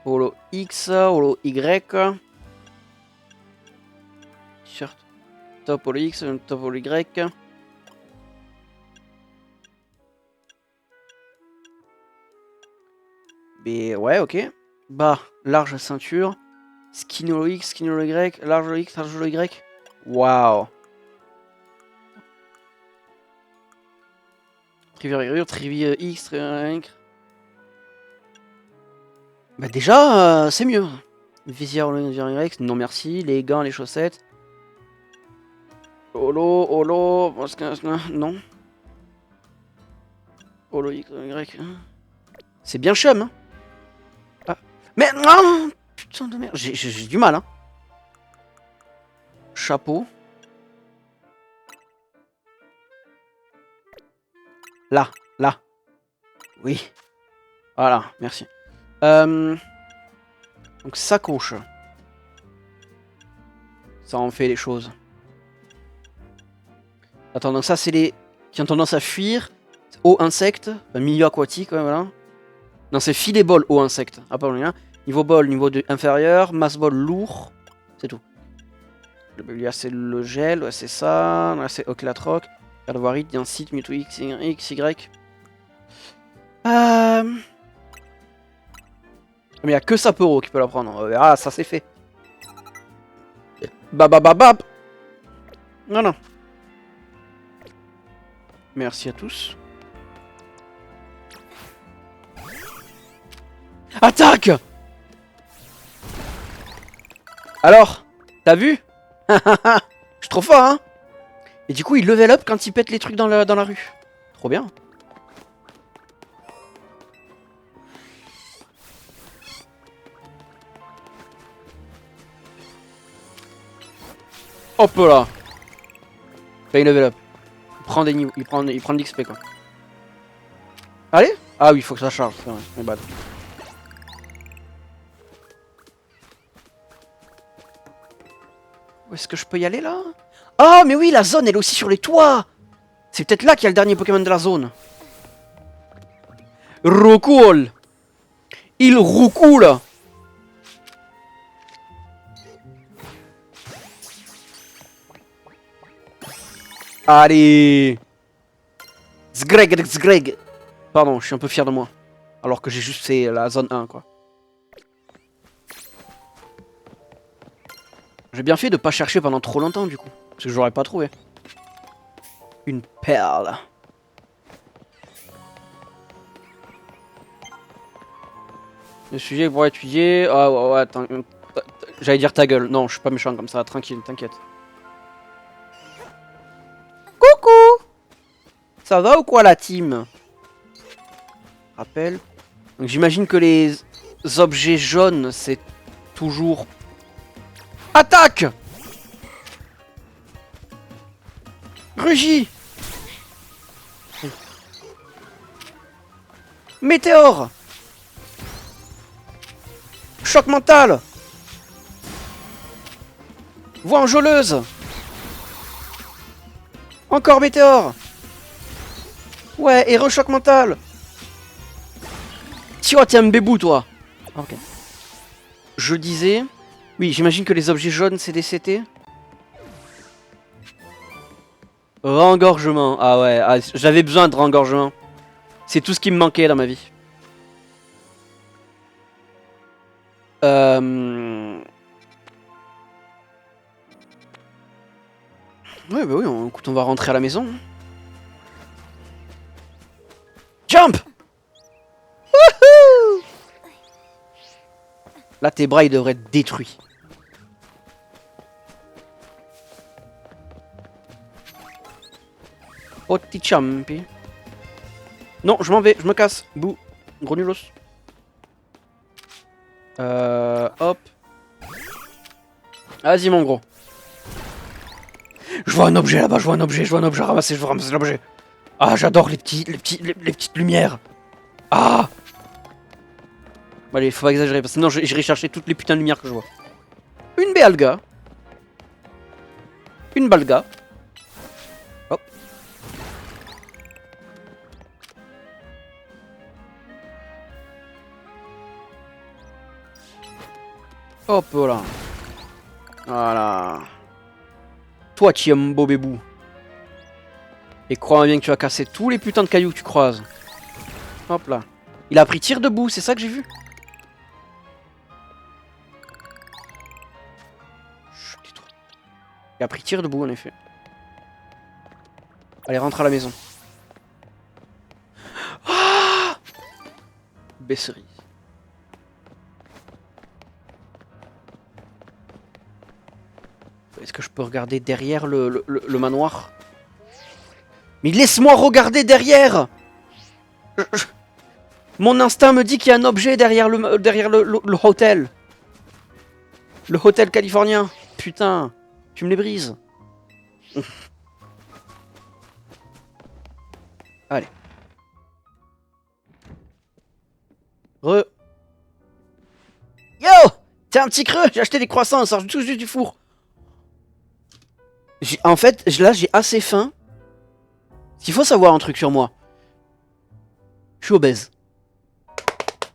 Holo X, Holo Y. T-shirt. Top Holo X, top Holo Y. Mais ouais, ok. Bas, large ceinture. Skinny X, skinny Y, large X, large Y. Waouh. Trivia Trivia X, Trivia Y. Bah déjà, c'est mieux. Visière Y, non merci. Les gants, les chaussettes. Holo, non. Holo X, Y. C'est bien chum, hein. Ah. Mais non. Putain de merde, j'ai du mal, hein. Chapeau. Là. Oui. Voilà, merci. Donc sacoche. Ça en fait les choses. Attends, donc ça c'est les qui ont tendance à fuir. Eau insecte, milieu aquatique, ouais, voilà. Non, c'est filet bol eau insecte. Ah, pas loin. Niveau bol, niveau inférieur. Masse bol lourd. C'est tout. Là c'est le gel, ouais, c'est ça. Là c'est Oclatroc. Cardovarite, Diancite, Mewtwo X, Y. Mais il n'y a que Sapporo qui peut la prendre. Ah, ça c'est fait. Babababab. Non. Merci à tous. Attaque! Alors, t'as vu? Je suis trop fort, hein? Et du coup, il level up quand il pète les trucs dans la rue. Trop bien. Hop là. Enfin, il level up. Il prend des niveaux, il prend de l'XP quoi. Allez. Ah oui, il faut que ça charge. C'est bad. Où est-ce que je peux y aller là? Ah mais oui, la zone elle est aussi sur les toits. C'est peut-être là qu'il y a le dernier Pokémon de la zone. Roucoule. Il roucoule. Allez. Zgreg. Pardon, je suis un peu fier de moi. Alors que j'ai juste fait la zone 1 quoi. J'ai bien fait de pas chercher pendant trop longtemps du coup. Parce que j'aurais pas trouvé. Une perle. Le sujet pour étudier. Ah ouais, attends. J'allais dire ta gueule. Non, je suis pas méchant comme ça. Tranquille, t'inquiète. Coucou. Ça va ou quoi la team? Rappel. Donc j'imagine que les objets jaunes, c'est toujours... Attaque! Rugis! Météore! Choc mental! Voix enjôleuse! Encore météore! Ouais, et re-choc mental! Tiens, t'es un bébou, toi! Ok. Je disais... Oui, j'imagine que les objets jaunes, c'est des CT. Rengorgement. Ah ouais, ah, j'avais besoin de rengorgement. C'est tout ce qui me manquait dans ma vie. Ouais, bah oui, écoute, on va rentrer à la maison. Jump! Wouhou! Là, tes bras, ils devraient être détruits. Oh, petit champi. Non, je m'en vais, je me casse. Bouh. Gros nulos. Hop. Vas-y, mon gros. Je vois un objet là-bas, je vois un objet, ramasser l'objet. Ah, j'adore les petites lumières. Ah! Bon, allez, faut pas exagérer, parce que sinon j'irai chercher toutes les putains de lumières que je vois. Une Béalga. Une Balga. Hop. Hop là. Voilà. Toi, tu es un beau bébou. Et crois-moi bien que tu vas casser tous les putains de cailloux que tu croises. Hop là. Il a pris tir debout, c'est ça que j'ai vu. Il a pris tir debout en effet. Allez, rentre à la maison. Ah, Besserie. Est-ce que je peux regarder derrière le manoir? Mais laisse-moi regarder derrière! Mon instinct me dit qu'il y a un objet derrière le hôtel. Le hôtel californien. Putain, tu me les brises. Allez. Yo! T'es un petit creux, j'ai acheté des croissants, ça sort tout juste du four. En fait, là j'ai assez faim. Il faut savoir un truc sur moi. Je suis obèse.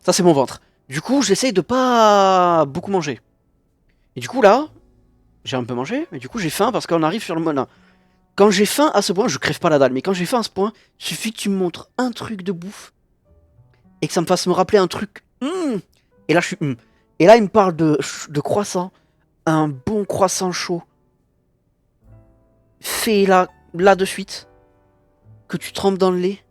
Ça c'est mon ventre. Du coup j'essaye de pas beaucoup manger. Et du coup là, j'ai un peu mangé, mais du coup j'ai faim parce qu'on arrive sur le mode. Quand j'ai faim à ce point, je crève pas la dalle, mais quand j'ai faim à ce point, il suffit que tu me montres un truc de bouffe et que ça me fasse me rappeler un truc. Et là je suis. Et là il me parle de croissant. Un bon croissant chaud. Fait là de suite. Que tu trempes dans le lait.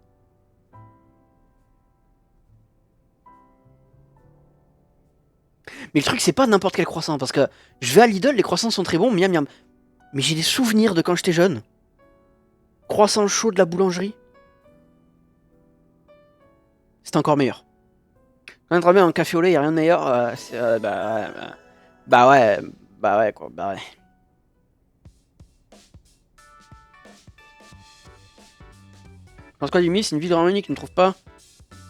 Mais le truc c'est pas n'importe quel croissant, parce que je vais à Lidl, les croissants sont très bons, miam miam. Mais j'ai des souvenirs de quand j'étais jeune. Croissant chaud de la boulangerie. C'est encore meilleur. Quand très bien un café au lait, y'a rien de meilleur. Bah ouais quoi, bah ouais. Pense quoi du c'est une ville harmonique, tu ne trouves pas?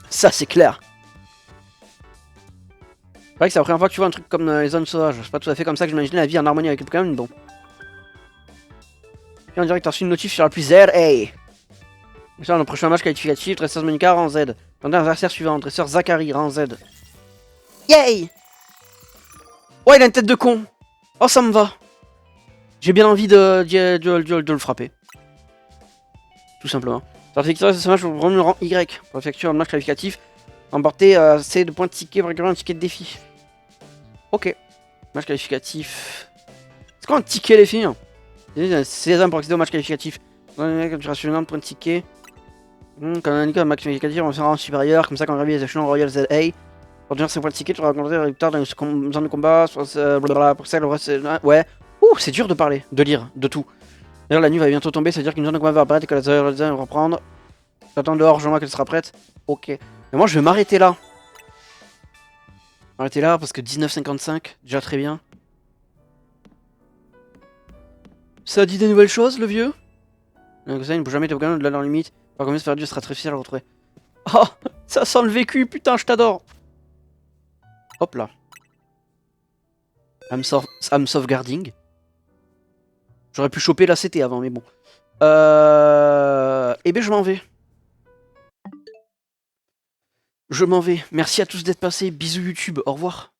Ça c'est clair. C'est vrai que c'est la première fois que tu vois un truc comme les zones sauvages. C'est pas tout à fait comme ça que j'imaginais la vie en harmonie avec les Pokémon, bon. Et on dirait que t'as reçu une notif sur la plus Z, hey! Ça, le prochain match qualificatif, Dresseur Monica, rang Z. Ton adversaire suivant, Dresseur Zachary, rang Z. Yay! Ouais, il a une tête de con. Oh, ça me va. J'ai bien envie de le frapper. Tout simplement. Certificat de ce match pour le rang Y. Pour effectuer un match qualificatif, emporter C de points de ticket pour récupérer un ticket de défi. Ok. Match qualificatif. C'est quoi un ticket, les filles? C'est les âmes pour accéder au match qualificatif. Capturation de points de ticket. Quand on indique un match qualificatif, on sera en supérieur. Comme ça, quand on révise les échelons Royal ZA. Pour devenir ses points de ticket, tu vas rencontrer les victoires dans une zone de combat. Pour ça, le reste, ouais. Ouh, c'est dur de parler, de lire, de tout. D'ailleurs, la nuit va bientôt tomber, ça veut dire qu'une zone de combat va apparaître et que la zone va reprendre. J'attends dehors, je vois qu'elle sera prête. Ok. Mais moi, je vais m'arrêter là. M'arrêter là parce que 19,55, déjà très bien. Ça dit des nouvelles choses, le vieux? Donc ça, il ne peut jamais te Pokémon de leur limite. Par contre, ce perdu sera très fier à le retrouver. Oh, ça sent le vécu, putain, je t'adore. Hop là. I'm sauvegarding. J'aurais pu choper la CT avant, mais bon. Eh bien, je m'en vais. Je m'en vais. Merci à tous d'être passés. Bisous YouTube. Au revoir.